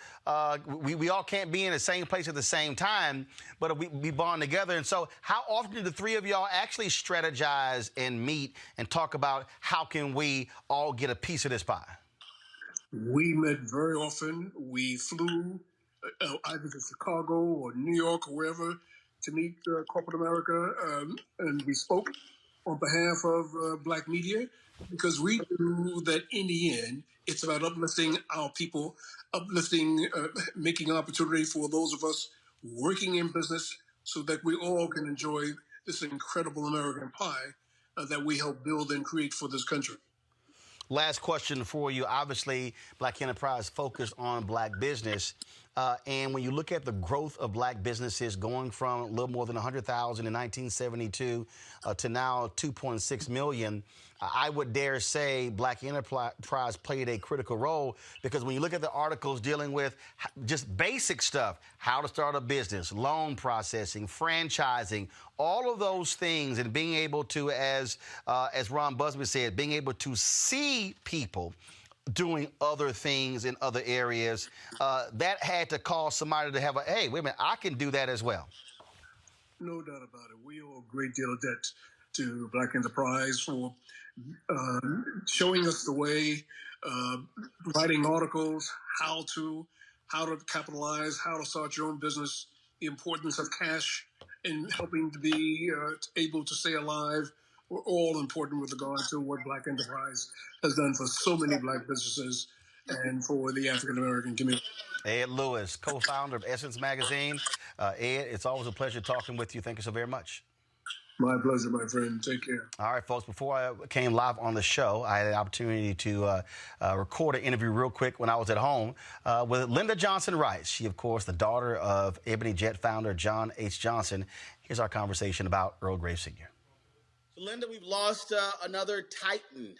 we all can't be in the same place at the same time, but we bond together. And so how often do the three of y'all actually strategize and meet and talk about how can we all get a piece of this pie? We met very often. We flew either to Chicago or New York or wherever to meet corporate America, and we spoke on behalf of Black media because we knew that in the end, it's about uplifting our people, making opportunity for those of us working in business so that we all can enjoy this incredible American pie that we help build and create for this country. Last question for you. Obviously, Black Enterprise focused on Black business. And when you look at the growth of Black businesses going from a little more than 100,000 in 1972 to now 2.6 million, I would dare say Black Enterprise played a critical role because when you look at the articles dealing with just basic stuff, how to start a business, loan processing, franchising, all of those things, and being able to, as Ron Busby said, being able to see people doing other things in other areas, that had to cause somebody to have hey, wait a minute, I can do that as well. No doubt about it. We owe a great deal of debt to Black Enterprise for showing us the way, writing articles, how to capitalize, how to start your own business, the importance of cash, and helping to be able to stay alive were all important with regard to what Black Enterprise has done for so many Black businesses and for the African American community. Ed Lewis, co-founder of Essence Magazine. Ed, it's always a pleasure talking with you. Thank you so very much. My pleasure, my friend. Take care. All right, folks, before I came live on the show, I had the opportunity to record an interview real quick when I was at home with Linda Johnson Rice. She, of course, the daughter of Ebony Jet founder John H. Johnson. Here's our conversation about Earl Graves Sr. So, Linda, we've lost another titan,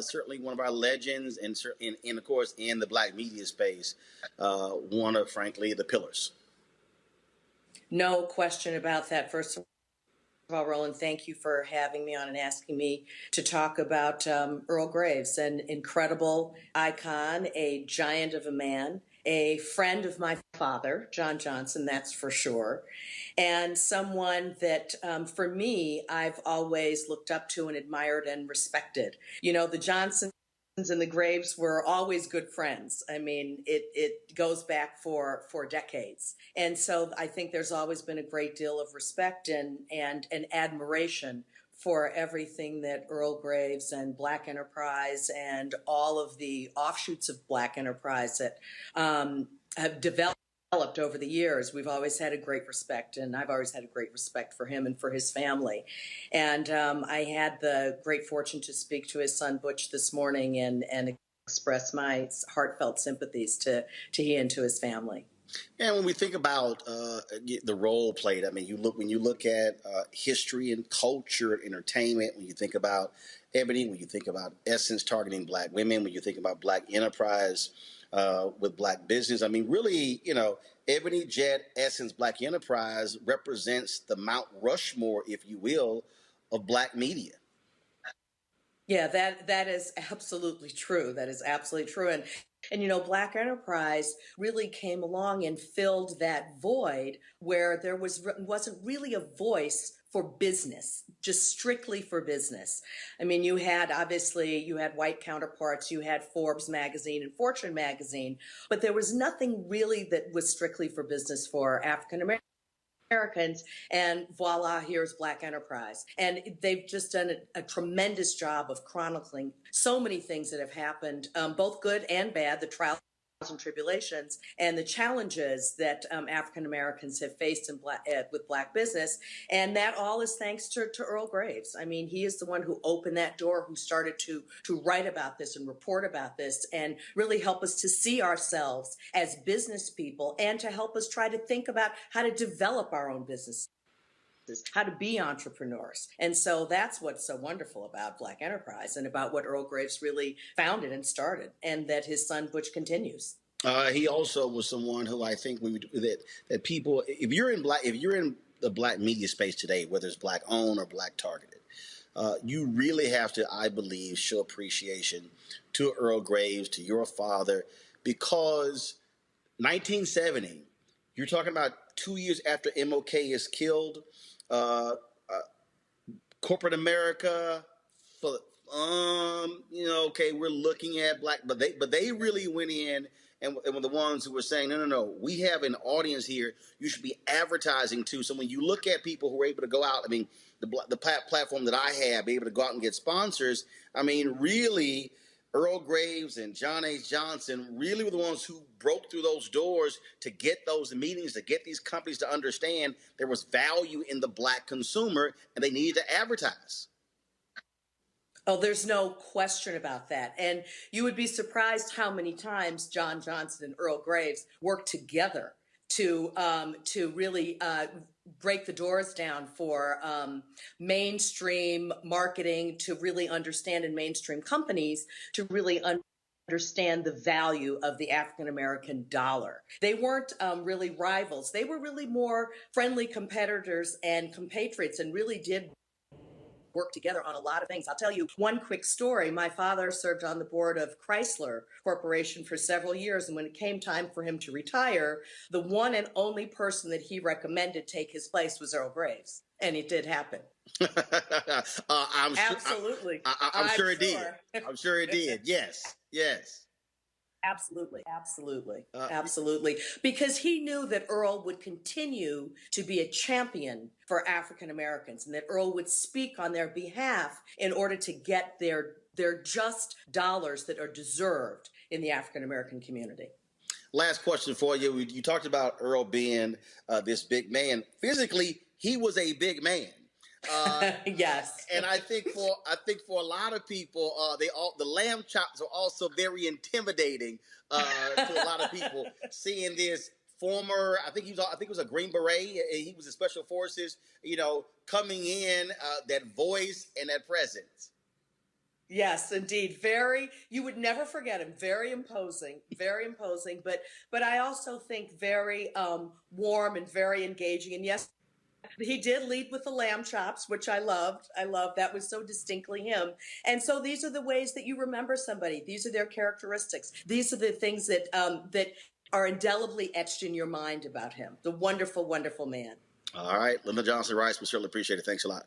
certainly one of our legends, and of course, in the Black media space, one of, frankly, the pillars. No question about that. First of all, Roland, thank you for having me on and asking me to talk about Earl Graves, an incredible icon, a giant of a man, a friend of my father, John Johnson, that's for sure, and someone that, for me, I've always looked up to and admired and respected. You know, the Johnsons and the Graves were always good friends. I mean, it goes back for decades. And so I think there's always been a great deal of respect and admiration for everything that Earl Graves and Black Enterprise and all of the offshoots of Black Enterprise that have developed over the years. We've always had a great respect, and I've always had a great respect for him and for his family. And I had the great fortune to speak to his son Butch this morning and express my heartfelt sympathies to he and to his family. And when we think about the role played, I mean, when you look at history and culture and entertainment, when you think about Ebony, when you think about Essence targeting Black women, when you think about Black Enterprise with Black business, I mean, really, you know, Ebony, Jet, Essence, Black Enterprise represents the Mount Rushmore, if you will, of Black media. Yeah, that is absolutely true. That is absolutely true. And you know, Black Enterprise really came along and filled that void where there wasn't really a voice for business, just strictly for business. I mean, you had white counterparts, you had Forbes magazine and Fortune magazine, but there was nothing really that was strictly for business for African Americans, and voila, here's Black Enterprise. And they've just done a tremendous job of chronicling so many things that have happened, both good and bad, the trials and tribulations and the challenges that African Americans have faced with Black business. And that all is thanks to Earl Graves. I mean, he is the one who opened that door, who started to write about this and report about this and really help us to see ourselves as business people and to help us try to think about how to develop our own business, how to be entrepreneurs. And so that's what's so wonderful about Black Enterprise and about what Earl Graves really founded and started, and that his son Butch continues. He also was someone who I think that people, if you're in the black media space today, whether it's black owned or black targeted, you really have to, I believe, show appreciation to Earl Graves, to your father, because 1970, you're talking about 2 years after MLK is killed, corporate America, okay, we're looking at black, but they really went in and were the ones who were saying, no, we have an audience here you should be advertising to. So when you look at people who are able to go out, I mean, the platform that I have, be able to go out and get sponsors, I mean, really, Earl Graves and John H. Johnson really were the ones who broke through those doors to get those meetings, to get these companies to understand there was value in the black consumer and they needed to advertise. Oh, there's no question about that. And you would be surprised how many times John Johnson and Earl Graves worked together to really break the doors down for mainstream marketing, to really understand in mainstream companies, to really understand the value of the African-American dollar. They weren't really rivals. They were really more friendly competitors and compatriots, and really did work together on a lot of things. I'll tell you one quick story. My father served on the board of Chrysler Corporation for several years, and when it came time for him to retire, the one and only person that he recommended take his place was Earl Graves, and it did happen. Absolutely. I'm sure it did. I'm sure it did. Yes. Absolutely. Because he knew that Earl would continue to be a champion for African Americans, and that Earl would speak on their behalf in order to get their just dollars that are deserved in the African American community. Last question for you. You talked about Earl being this big man. Physically, he was a big man. Yes. And I think for a lot of people, the lamb chops are also very intimidating to a lot of people. Seeing this former, I think it was a Green Beret. He was in Special Forces. Coming in, that voice and that presence. Yes, indeed. You would never forget him. Very imposing, but I also think very warm and very engaging. And yes, he did lead with the lamb chops, which I loved. That was so distinctly him. And so these are the ways that you remember somebody. These are their characteristics. These are the things that that are indelibly etched in your mind about him. The wonderful, wonderful man. All right. Linda Johnson-Rice, we certainly appreciate it. Thanks a lot.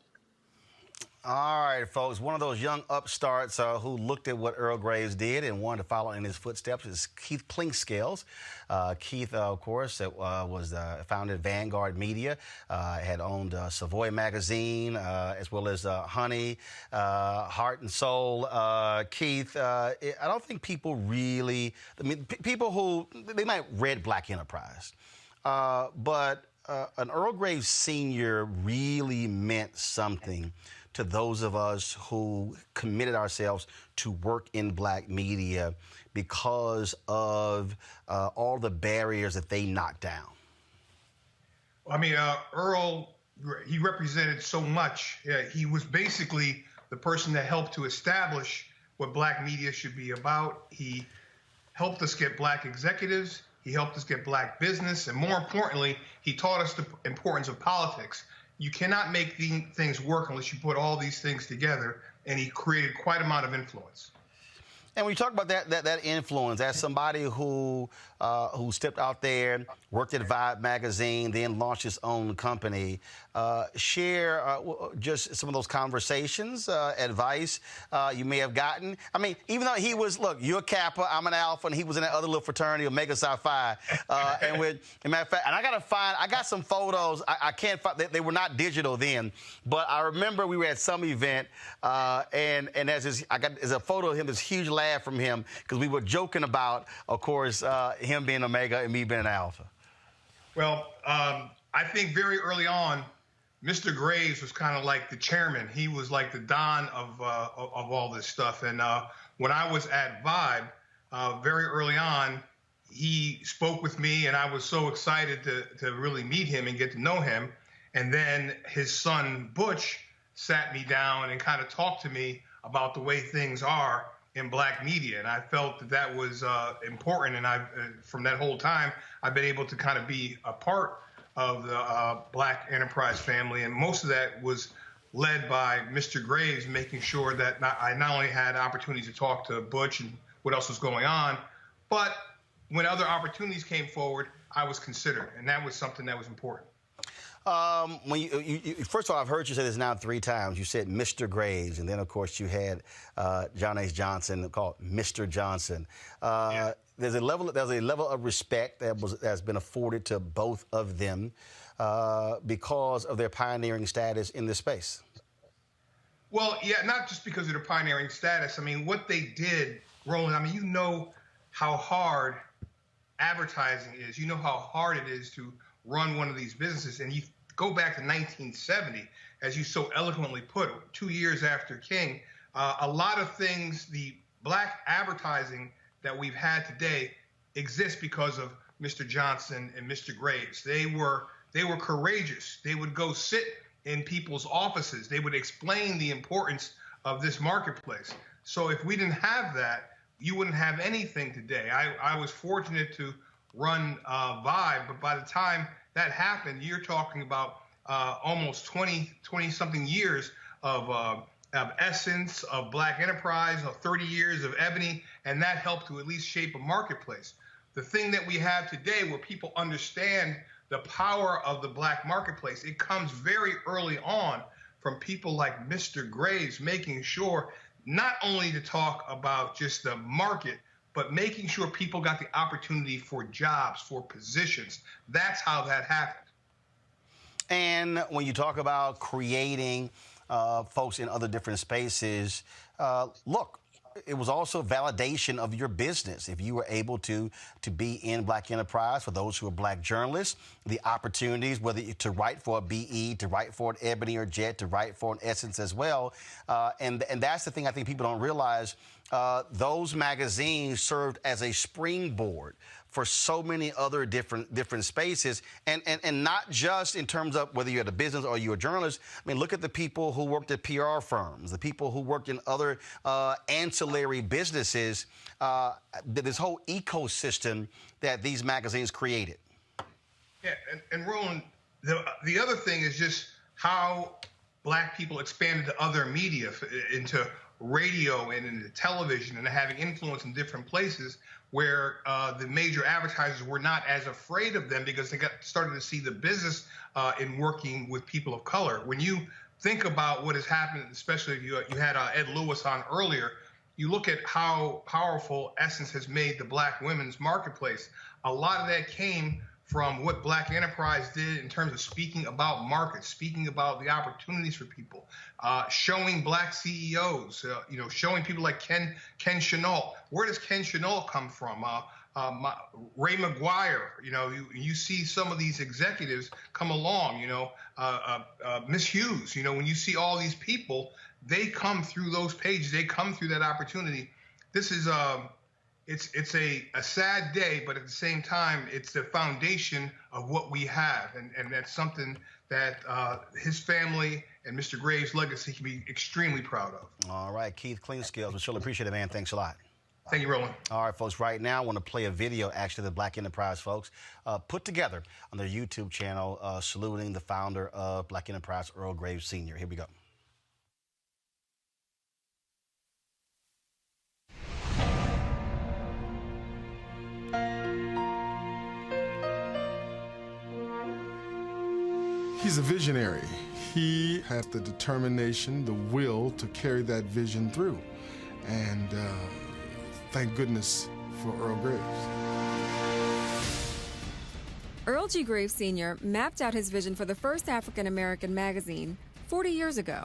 All right, folks. One of those young upstarts who looked at what Earl Graves did and wanted to follow in his footsteps is Keith Clinkscales. Keith, of course, was founded Vanguard Media, had owned Savoy Magazine, as well as Honey, Heart and Soul. Keith, I don't think people really, people who, they might read Black Enterprise, but an Earl Graves Sr. really meant something to those of us who committed ourselves to work in black media because of all the barriers that they knocked down. I mean, Earl, he represented so much. He was basically the person that helped to establish what black media should be about. He helped us get black executives. He helped us get black business. And more importantly, he taught us the importance of politics. You cannot make things work unless you put all these things together, and he created quite an amount of influence. And when you talk about that influence, as somebody who stepped out there, worked at Vibe magazine, then launched his own company, share just some of those conversations, advice you may have gotten. I mean, even though he was, look, you're a Kappa, I'm an Alpha, and he was in that other little fraternity, Omega Psi Phi. And with, as a matter of fact, and I got some photos. I can't find, they were not digital then, but I remember we were at some event, and there's a photo of him, this huge laugh from him, because we were joking about, of course, him being Omega and me being an Alpha. Well, I think very early on, Mr. Graves was kind of like the chairman. He was like the Don of all this stuff. And when I was at Vibe, very early on, he spoke with me, and I was so excited to really meet him and get to know him. And then his son, Butch, sat me down and kind of talked to me about the way things are in black media, and I felt that that was important. And I've from that whole time, I've been able to kind of be a part of the Black Enterprise family, and most of that was led by Mr. Graves, making sure that I not only had opportunities to talk to Butch and what else was going on, but when other opportunities came forward, I was considered, and that was something that was important. When you first of all, I've heard you say this now 3 times. You said Mr. Graves, and then, of course, you had John H. Johnson called Mr. Johnson. Yeah. There's a level of respect that's been afforded to both of them because of their pioneering status in this space. Well, yeah, not just because of their pioneering status. I mean, what they did, Roland, I mean, you know how hard advertising is. You know how hard it is to run one of these businesses. And you go back to 1970, as you so eloquently put, 2 years after King, a lot of things, the black advertising that we've had today exists because of Mr. Johnson and Mr. Graves. They were courageous. They would go sit in people's offices. They would explain the importance of this marketplace. So if we didn't have that, you wouldn't have anything today. I was fortunate to run Vibe, but by the time that happened, you're talking about almost 20-something years of Essence, of Black Enterprise, of 30 years of Ebony, and that helped to at least shape a marketplace. The thing that we have today where people understand the power of the black marketplace, it comes very early on from people like Mr. Graves, making sure not only to talk about just the market, but making sure people got the opportunity for jobs, for positions. That's how that happened. And when you talk about creating folks in other different spaces, look, it was also validation of your business. If you were able to be in Black Enterprise, for those who are black journalists, the opportunities, whether to write for a BE, to write for an Ebony or Jet, to write for an Essence as well. And that's the thing I think people don't realize. Those magazines served as a springboard for so many other different spaces, and not just in terms of whether you're a business or you're a journalist. I mean, look at the people who worked at PR firms, the people who worked in other ancillary businesses, this whole ecosystem that these magazines created. Yeah, and Roland, the other thing is just how black people expanded to other media, into radio and into television, and having influence in different places where the major advertisers were not as afraid of them because they started to see the business in working with people of color. When you think about what has happened, especially if you had Ed Lewis on earlier, you look at how powerful Essence has made the black women's marketplace. A lot of that came from what Black Enterprise did in terms of speaking about markets, speaking about the opportunities for people, showing black CEOs, showing people like Ken Chenault. Where does Ken Chenault come from? Ray McGuire. You see some of these executives come along. Miss Hughes. When you see all these people, they come through those pages. They come through that opportunity. This is it's a sad day, but at the same time, it's the foundation of what we have. And that's something that his family and Mr. Graves' legacy can be extremely proud of. All right, Keith Cleanskills, we surely appreciate it, man. Thanks a lot. Thank you, Roland. All right, folks, right now I want to play a video, actually, the Black Enterprise folks put together on their YouTube channel, saluting the founder of Black Enterprise, Earl Graves Sr. Here we go. He's a visionary. He had the determination, the will to carry that vision through. And thank goodness for Earl Graves. Earl G. Graves Sr. mapped out his vision for the first African-American magazine 40 years ago.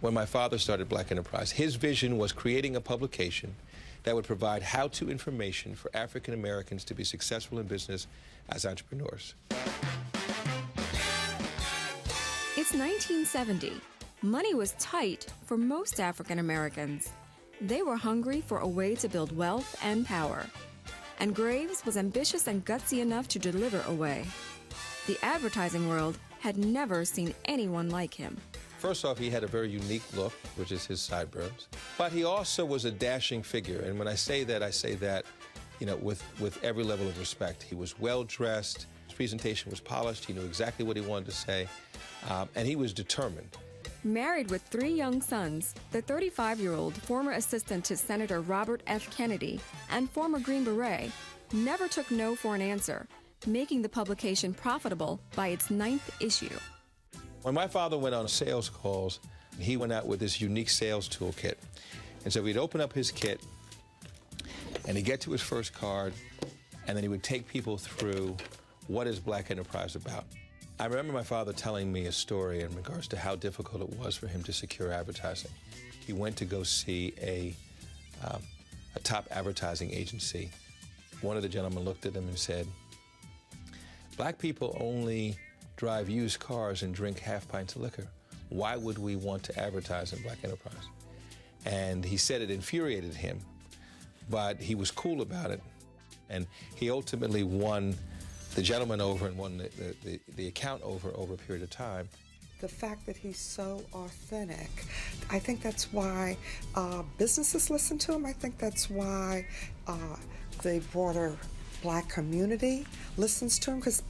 When my father started Black Enterprise, his vision was creating a publication that would provide how-to information for African Americans to be successful in business as entrepreneurs. It's 1970. Money was tight for most African Americans. They were hungry for a way to build wealth and power. And Graves was ambitious and gutsy enough to deliver a way. The advertising world had never seen anyone like him. First off, he had a very unique look, which is his sideburns. But he also was a dashing figure. And when I say that, you know, with every level of respect. He was well-dressed. His presentation was polished. He knew exactly what he wanted to say. And he was determined. Married with 3 young sons, the 35-year-old former assistant to Senator Robert F. Kennedy and former Green Beret never took no for an answer, making the publication profitable by its 9th issue. When my father went on sales calls, he went out with this unique sales toolkit. And so he'd open up his kit, and he'd get to his first card, and then he would take people through what is Black Enterprise about. I remember my father telling me a story in regards to how difficult it was for him to secure advertising. He went to go see a top advertising agency. One of the gentlemen looked at him and said, "Black people only drive used cars and drink half pints of liquor. Why would we want to advertise in Black Enterprise?" And he said it infuriated him, but he was cool about it. And he ultimately won the gentleman over and won the account over a period of time. The fact that he's so authentic, I think that's why businesses listen to him. I think that's why the broader Black community listens to him, because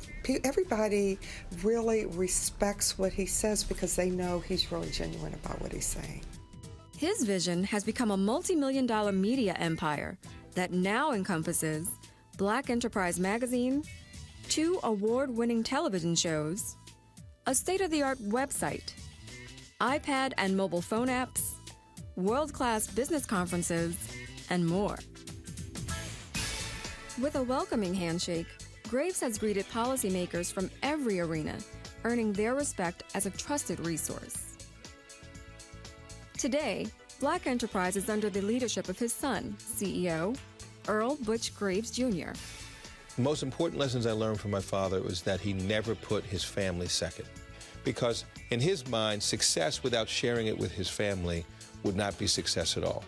everybody really respects what he says because they know he's really genuine about what he's saying. His vision has become a multi-million-dollar media empire that now encompasses Black Enterprise Magazine, 2 award-winning television shows, a state-of-the-art website, iPad and mobile phone apps, world-class business conferences, and more. With a welcoming handshake, Graves has greeted policymakers from every arena, earning their respect as a trusted resource. Today, Black Enterprise is under the leadership of his son, CEO, Earl Butch Graves, Jr. The most important lessons I learned from my father was that he never put his family second. Because in his mind, success without sharing it with his family would not be success at all.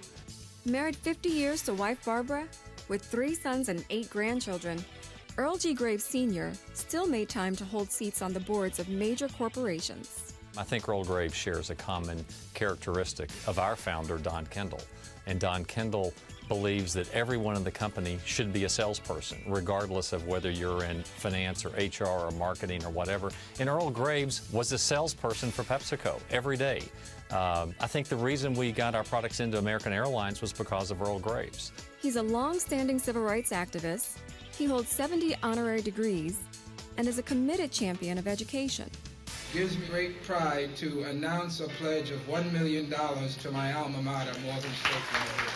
Married 50 years to wife Barbara, with 3 sons and 8 grandchildren, Earl G. Graves Sr. still made time to hold seats on the boards of major corporations. I think Earl Graves shares a common characteristic of our founder, Don Kendall. And Don Kendall believes that everyone in the company should be a salesperson, regardless of whether you're in finance or HR or marketing or whatever. And Earl Graves was a salesperson for PepsiCo every day. I think the reason we got our products into American Airlines was because of Earl Graves. He's a long-standing civil rights activist. He holds 70 honorary degrees and is a committed champion of education. It gives me great pride to announce a pledge of $1 million to my alma mater, Morgan State University.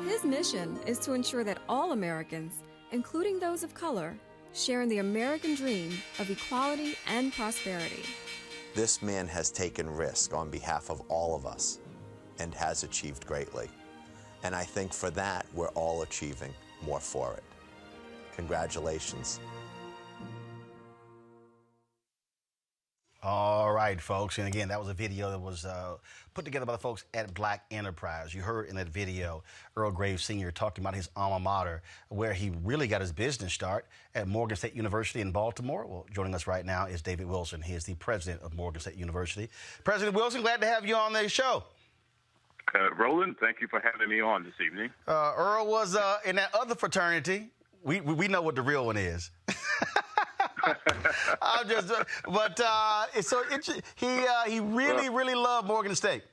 His mission is to ensure that all Americans, including those of color, share in the American dream of equality and prosperity. This man has taken risk on behalf of all of us and has achieved greatly. And I think for that, we're all achieving more for it. Congratulations. All right, folks. And again, that was a video that was put together by the folks at Black Enterprise. You heard in that video Earl Graves Sr. talking about his alma mater, where he really got his business start at Morgan State University in Baltimore. Well, joining us right now is David Wilson. He is the president of Morgan State University. President Wilson, glad to have you on the show. Roland, thank you for having me on this evening. Earl was in that other fraternity. We know what the real one is. I'm just, but he really loved Morgan State.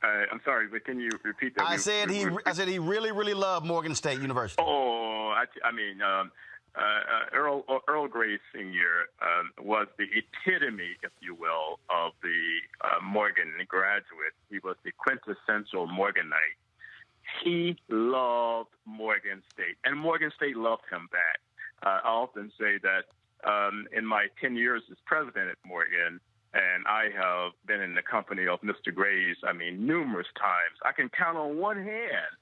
I'm sorry, but can you repeat that? I said he really loved Morgan State University. Oh, I mean, Earl Graves Sr. Was the epitome, if you will, of the Morgan graduate. He was the quintessential Morganite. He loved Morgan State, and Morgan State loved him back. I often say that in my 10 years as president at Morgan, and I have been in the company of Mr. Graves, numerous times. I can count on one hand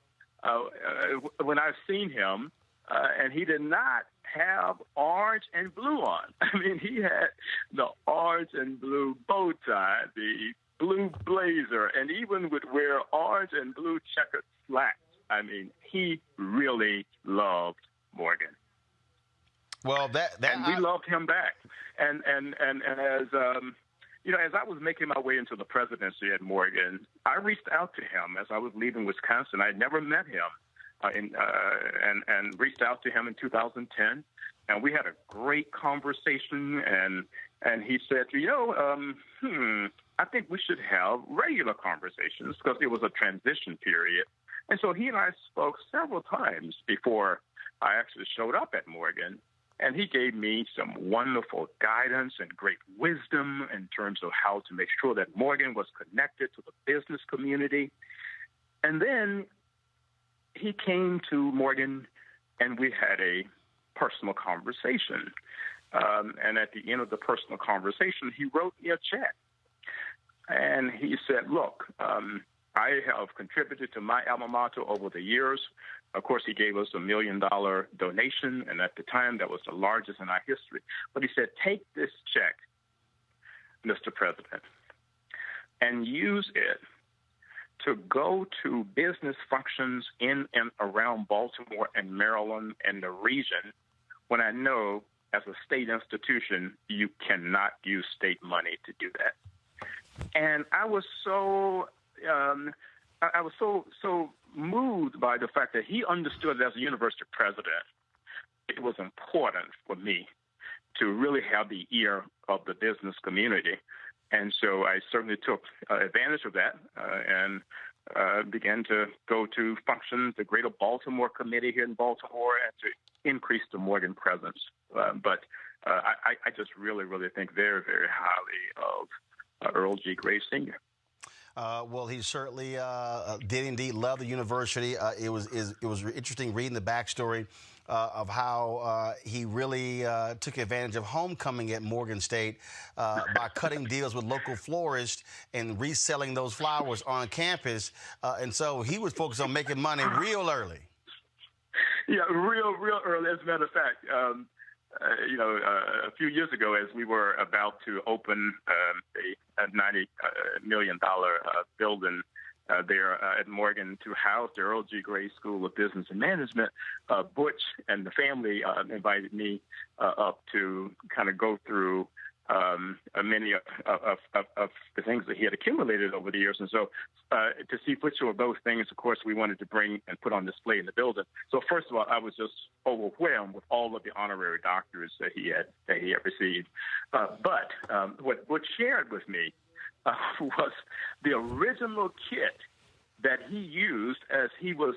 when I've seen him, and he did not have orange and blue on. He had the orange and blue bow tie, the blue blazer, and even would wear orange and blue checkered slacks I mean, he really loved Morgan. Well, and we loved him back. And as as I was making my way into the presidency at Morgan, I reached out to him as I was leaving Wisconsin. I had never met him, and reached out to him in 2010, and we had a great conversation. And he said, I think we should have regular conversations because it was a transition period. And so he and I spoke several times before I actually showed up at Morgan. And he gave me some wonderful guidance and great wisdom in terms of how to make sure that Morgan was connected to the business community. And then he came to Morgan, and we had a personal conversation. And at the end of the personal conversation, he wrote me a check. And he said, look, I have contributed to my alma mater over the years. Of course, he gave us $1 million donation, and at the time, that was the largest in our history. But he said, take this check, Mr. President, and use it to go to business functions in and around Baltimore and Maryland and the region when I know, as a state institution, you cannot use state money to do that. And I was so moved by the fact that he understood that as a university president, it was important for me to really have the ear of the business community. And so I certainly took advantage of that and began to go to functions, the Greater Baltimore Committee here in Baltimore, and to increase the Morgan presence. But I just really, really think very, very highly of Earl G. Graves Sr. Well, he certainly did indeed love the university. It was interesting reading the backstory of how he really took advantage of homecoming at Morgan State by cutting deals with local florists and reselling those flowers on campus. And so he was focused on making money real early. Yeah, real early. As a matter of fact, a few years ago, as we were about to open a $90 million building there at Morgan to house the Earl G. Graves School of Business and Management, Butch and the family invited me up to kind of go through many of the things that he had accumulated over the years. And so to see which of those things, of course, we wanted to bring and put on display in the building. So first of all, I was just overwhelmed with all of the honorary doctorates that he had received. But what Butch shared with me was the original kit that he used as he was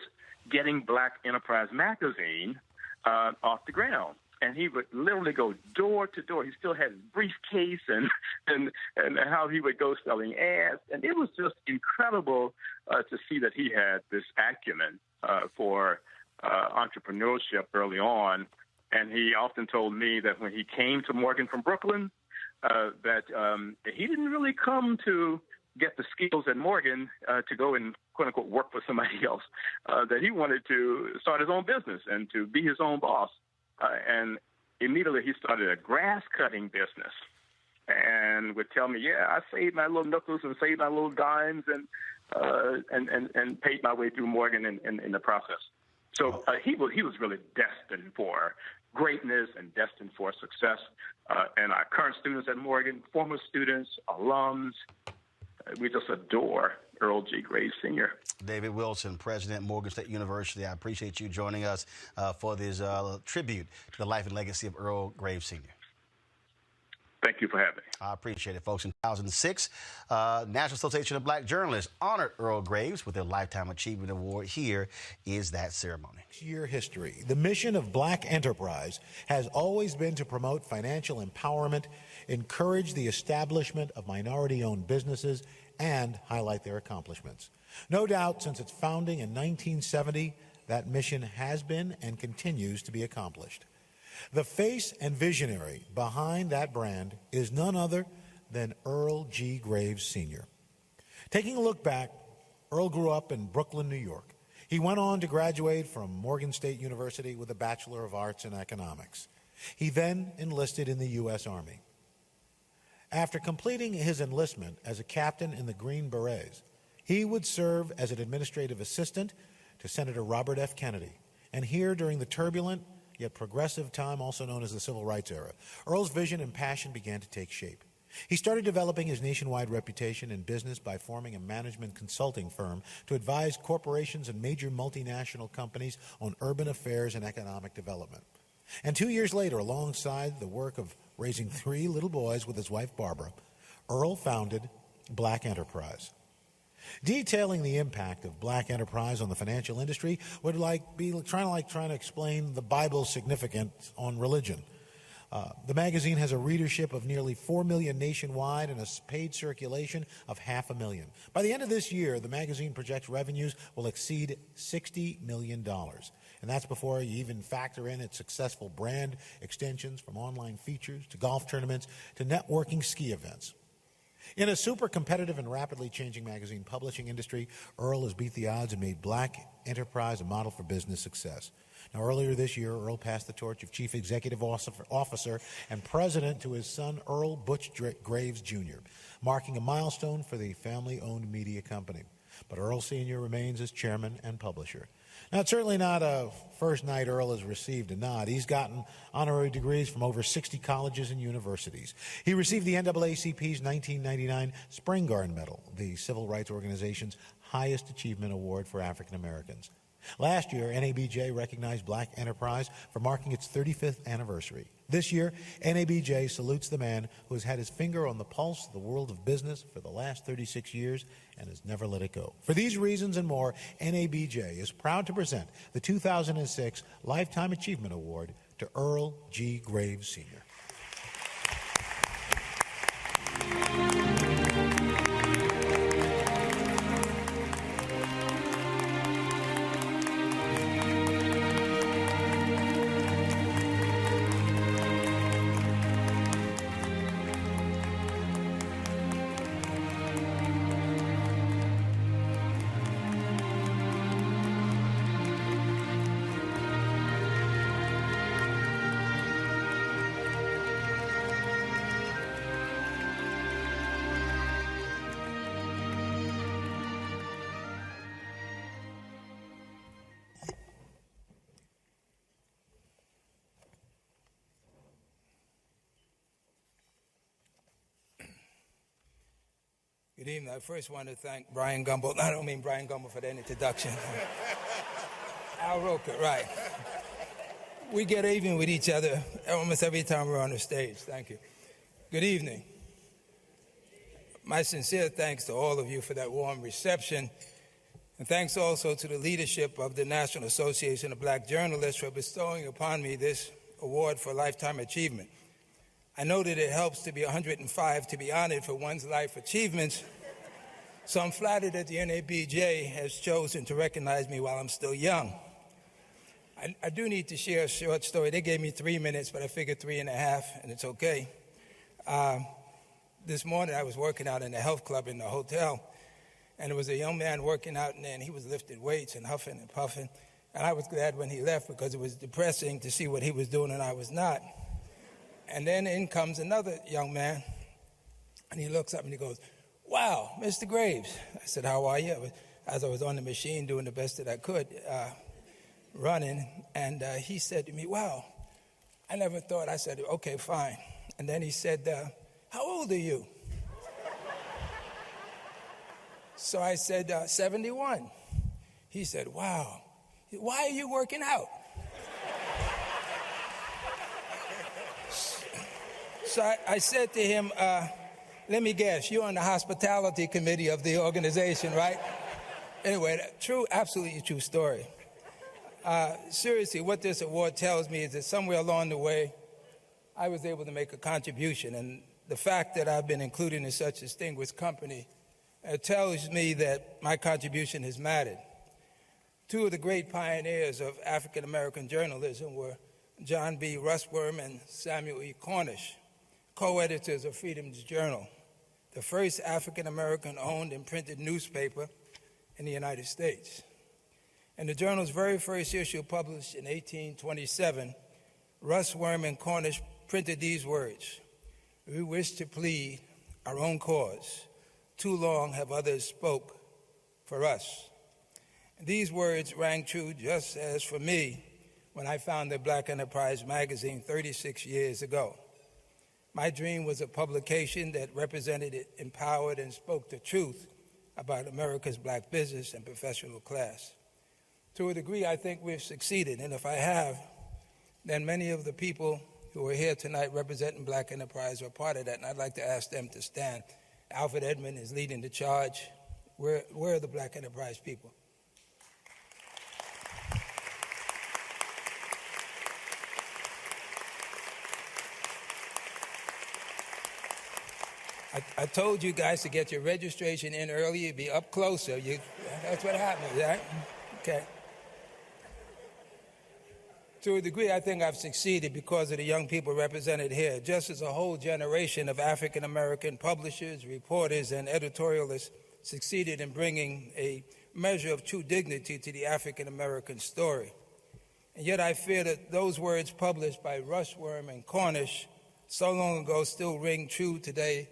getting Black Enterprise magazine off the ground. And he would literally go door to door. He still had his briefcase and how he would go selling ads. And it was just incredible to see that he had this acumen for entrepreneurship early on. And he often told me that when he came to Morgan from Brooklyn, that he didn't really come to get the skills at Morgan to go and, quote unquote, work for somebody else, that he wanted to start his own business and to be his own boss. And immediately he started a grass cutting business and would tell me, yeah, I saved my little nickels and saved my little dimes and paid my way through Morgan in the process. So he was really destined for greatness and destined for success. And our current students at Morgan, former students, alums, we just adore Earl G. Graves Sr. David Wilson, President, Morgan State University. I appreciate you joining us for this tribute to the life and legacy of Earl Graves Sr. Thank you for having me. I appreciate it, folks. In 2006, National Association of Black Journalists honored Earl Graves with their Lifetime Achievement Award. Here is that ceremony. Year history. The mission of Black Enterprise has always been to promote financial empowerment, encourage the establishment of minority-owned businesses, and highlight their accomplishments. No doubt, since its founding in 1970, that mission has been and continues to be accomplished. The face and visionary behind that brand is none other than Earl G. Graves Sr. Taking a look back, Earl grew up in Brooklyn, New York. He went on to graduate from Morgan State University with a Bachelor of Arts in Economics. He then enlisted in the U.S. Army. After completing his enlistment as a captain in the Green Berets, he would serve as an administrative assistant to Senator Robert F. Kennedy, and here during the turbulent yet progressive time also known as the Civil Rights era, Earl's vision and passion began to take shape. He started developing his nationwide reputation in business by forming a management consulting firm to advise corporations and major multinational companies on urban affairs and economic development. And 2 years later, alongside the work of raising 3 little boys with his wife Barbara, Earl founded Black Enterprise. Detailing the impact of black enterprise on the financial industry would be trying to explain the Bible's significance on religion. The magazine has a readership of nearly 4 million nationwide and a paid circulation of 500,000. By the end of this year, the magazine projects revenues will exceed $60 million. And that's before you even factor in its successful brand extensions from online features to golf tournaments to networking ski events. In a super competitive and rapidly changing magazine publishing industry, Earl has beat the odds and made Black Enterprise a model for business success. Now, earlier this year, Earl passed the torch of Chief Executive Officer and President to his son, Earl Butch Graves, Jr., marking a milestone for the family-owned media company. But Earl Sr. remains as chairman and publisher. Now, it's certainly not a first night Earl has received a nod. He's gotten honorary degrees from over 60 colleges and universities. He received the NAACP's 1999 Spring Garden Medal, the civil rights organization's highest achievement award for African Americans. Last year, NABJ recognized Black Enterprise for marking its 35th anniversary. This year, NABJ salutes the man who has had his finger on the pulse of the world of business for the last 36 years and has never let it go. For these reasons and more, NABJ is proud to present the 2006 Lifetime Achievement Award to Earl G. Graves, Sr. Good evening. I first want to thank Brian Gumbel. I don't mean Brian Gumbel for that introduction. Al Roker, right. We get even with each other almost every time we're on the stage. Thank you. Good evening. My sincere thanks to all of you for that warm reception. And thanks also to the leadership of the National Association of Black Journalists for bestowing upon me this award for lifetime achievement. I know that it helps to be 105 to be honored for one's life achievements, so I'm flattered that the NABJ has chosen to recognize me while I'm still young. I do need to share a short story. They gave me 3 minutes, but I figured 3.5, and it's okay. This morning I was working out in the health club in the hotel, and there was a young man working out in there, and he was lifting weights and huffing and puffing, and I was glad when he left because it was depressing to see what he was doing and I was not. And then in comes another young man, and he looks up and he goes, "Wow, Mr. Graves." I said, "How are you?" As I was on the machine doing the best that I could, running, and he said to me, "Wow, I never thought." I said, "Okay, fine." And then he said, "How old are you?" So I said, 71. He said, "Wow, why are you working out?" So I said to him, "Let me guess, you're on the hospitality committee of the organization, right?" Anyway, true, absolutely true story. Seriously, what this award tells me is that somewhere along the way, I was able to make a contribution. And the fact that I've been included in such a distinguished company tells me that my contribution has mattered. Two of the great pioneers of African-American journalism were John B. Russwurm and Samuel E. Cornish, co-editors of Freedom's Journal, the first African-American owned and printed newspaper in the United States. In the journal's very first issue, published in 1827, Russwurm and Cornish printed these words: "We wish to plead our own cause. Too long have others spoke for us." These words rang true just as for me when I founded Black Enterprise magazine 36 years ago. My dream was a publication that represented, empowered, and spoke the truth about America's black business and professional class. To a degree, I think we've succeeded, and if I have, then many of the people who are here tonight representing Black Enterprise are part of that, and I'd like to ask them to stand. Alfred Edmond is leading the charge. Where are the Black Enterprise people? I told you guys to get your registration in early. You'd be up closer. That's what happens, right? Okay. To a degree, I think I've succeeded because of the young people represented here, just as a whole generation of African-American publishers, reporters, and editorialists succeeded in bringing a measure of true dignity to the African-American story. And yet I fear that those words published by Rushworm and Cornish so long ago still ring true today,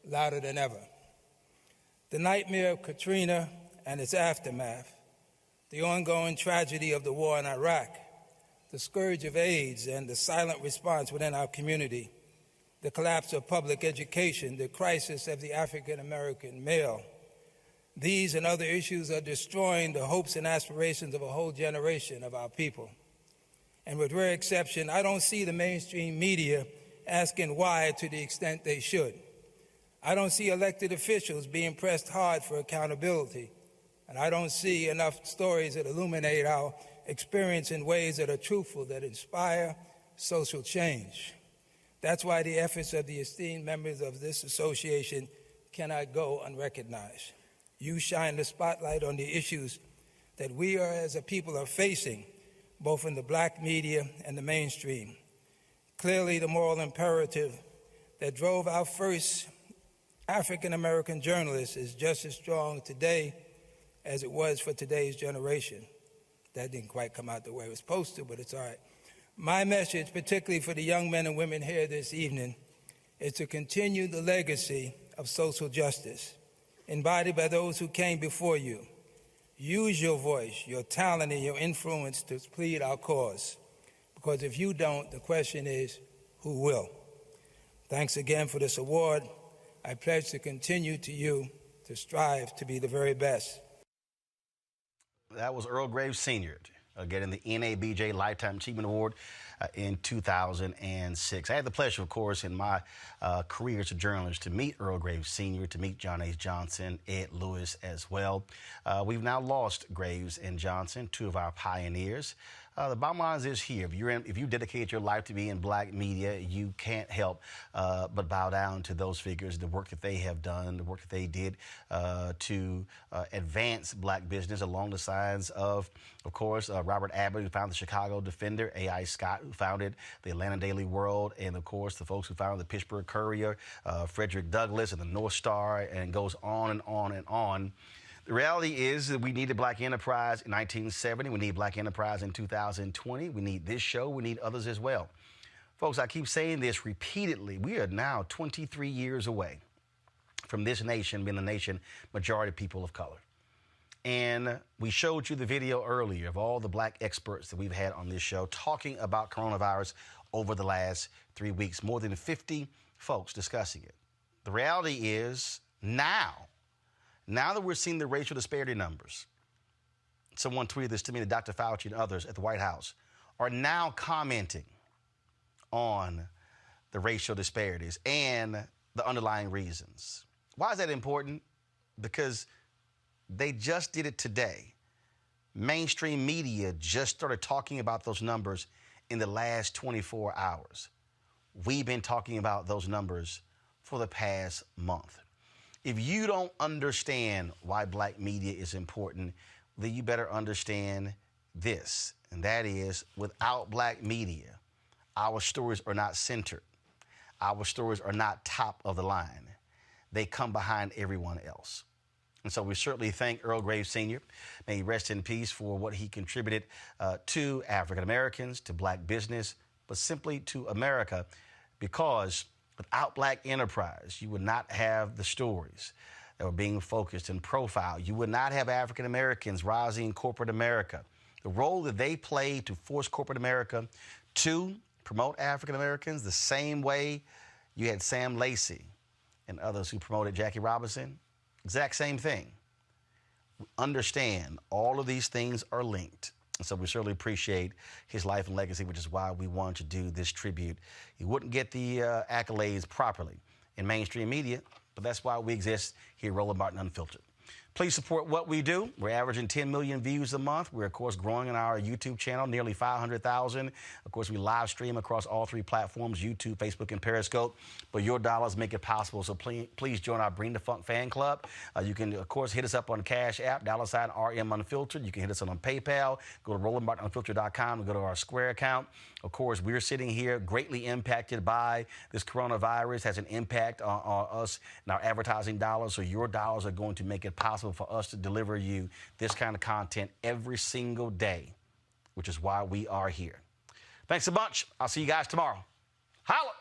louder than ever. The nightmare of Katrina and its aftermath, the ongoing tragedy of the war in Iraq, the scourge of AIDS and the silent response within our community, the collapse of public education, the crisis of the African-American male. These and other issues are destroying the hopes and aspirations of a whole generation of our people. And with rare exception, I don't see the mainstream media asking why to the extent they should. I don't see elected officials being pressed hard for accountability, and I don't see enough stories that illuminate our experience in ways that are truthful, that inspire social change. That's why the efforts of the esteemed members of this association cannot go unrecognized. You shine the spotlight on the issues that we as a people are facing, both in the black media and the mainstream. Clearly, the moral imperative that drove our first African-American journalists is just as strong today as it was for today's generation. That didn't quite come out the way it was supposed to, but it's all right. My message, particularly for the young men and women here this evening, is to continue the legacy of social justice embodied by those who came before you. Use your voice, your talent, and your influence to plead our cause. Because if you don't, the question is, who will? Thanks again for this award. I pledge to continue to you to strive to be the very best. That was Earl Graves Sr. Getting the NABJ Lifetime Achievement Award in 2006. I had the pleasure, of course, in my career as a journalist to meet Earl Graves Sr., to meet John H. Johnson, Ed Lewis as well. We've now lost Graves and Johnson, two of our pioneers. The bottom line is here: if you dedicate your life to be in black media, you can't help but bow down to those figures, the work that they have done, the work that they did to advance black business along the sides of course, Robert Abbott, who founded the Chicago Defender, A.I. Scott, who founded the Atlanta Daily World, and of course the folks who founded the Pittsburgh Courier, Frederick Douglass, and the North Star, and goes on and on and on. The reality is that we needed Black Enterprise in 1970. We need Black Enterprise in 2020. We need this show. We need others as well. Folks, I keep saying this repeatedly. We are now 23 years away from this nation being a nation majority people of color. And we showed you the video earlier of all the black experts that we've had on this show talking about coronavirus over the last 3 weeks. More than 50 folks discussing it. The reality is now that we're seeing the racial disparity numbers, someone tweeted this to me, that Dr. Fauci and others at the White House are now commenting on the racial disparities and the underlying reasons. Why is that important? Because they just did it today. Mainstream media just started talking about those numbers in the last 24 hours. We've been talking about those numbers for the past month. If you don't understand why black media is important, then you better understand this, and that is, without black media, our stories are not centered. Our stories are not top of the line. They come behind everyone else. And so we certainly thank Earl Graves Sr., may he rest in peace, for what he contributed to African Americans, to black business, but simply to America, because without black enterprise, you would not have the stories that were being focused and profiled. You would not have African Americans rising in corporate America. The role that they played to force corporate America to promote African Americans the same way you had Sam Lacey and others who promoted Jackie Robinson, exact same thing. Understand all of these things are linked. And so we certainly appreciate his life and legacy, which is why we wanted to do this tribute. He wouldn't get the accolades properly in mainstream media, but that's why we exist here at Roland Martin Unfiltered. Please support what we do. We're averaging 10 million views a month. We're, of course, growing in our YouTube channel, nearly 500,000. Of course, we live stream across all 3 platforms, YouTube, Facebook, and Periscope. But your dollars make it possible, so please join our Bring the Funk fan club. You can, of course, hit us up on the Cash App, $RM Unfiltered. You can hit us on PayPal. Go to RolandMartinUnfiltered.com and go to our Square account. Of course, we're sitting here greatly impacted by this coronavirus, has an impact on us and our advertising dollars, so your dollars are going to make it possible for us to deliver you this kind of content every single day, which is why we are here. Thanks a bunch. I'll see you guys tomorrow. Holla!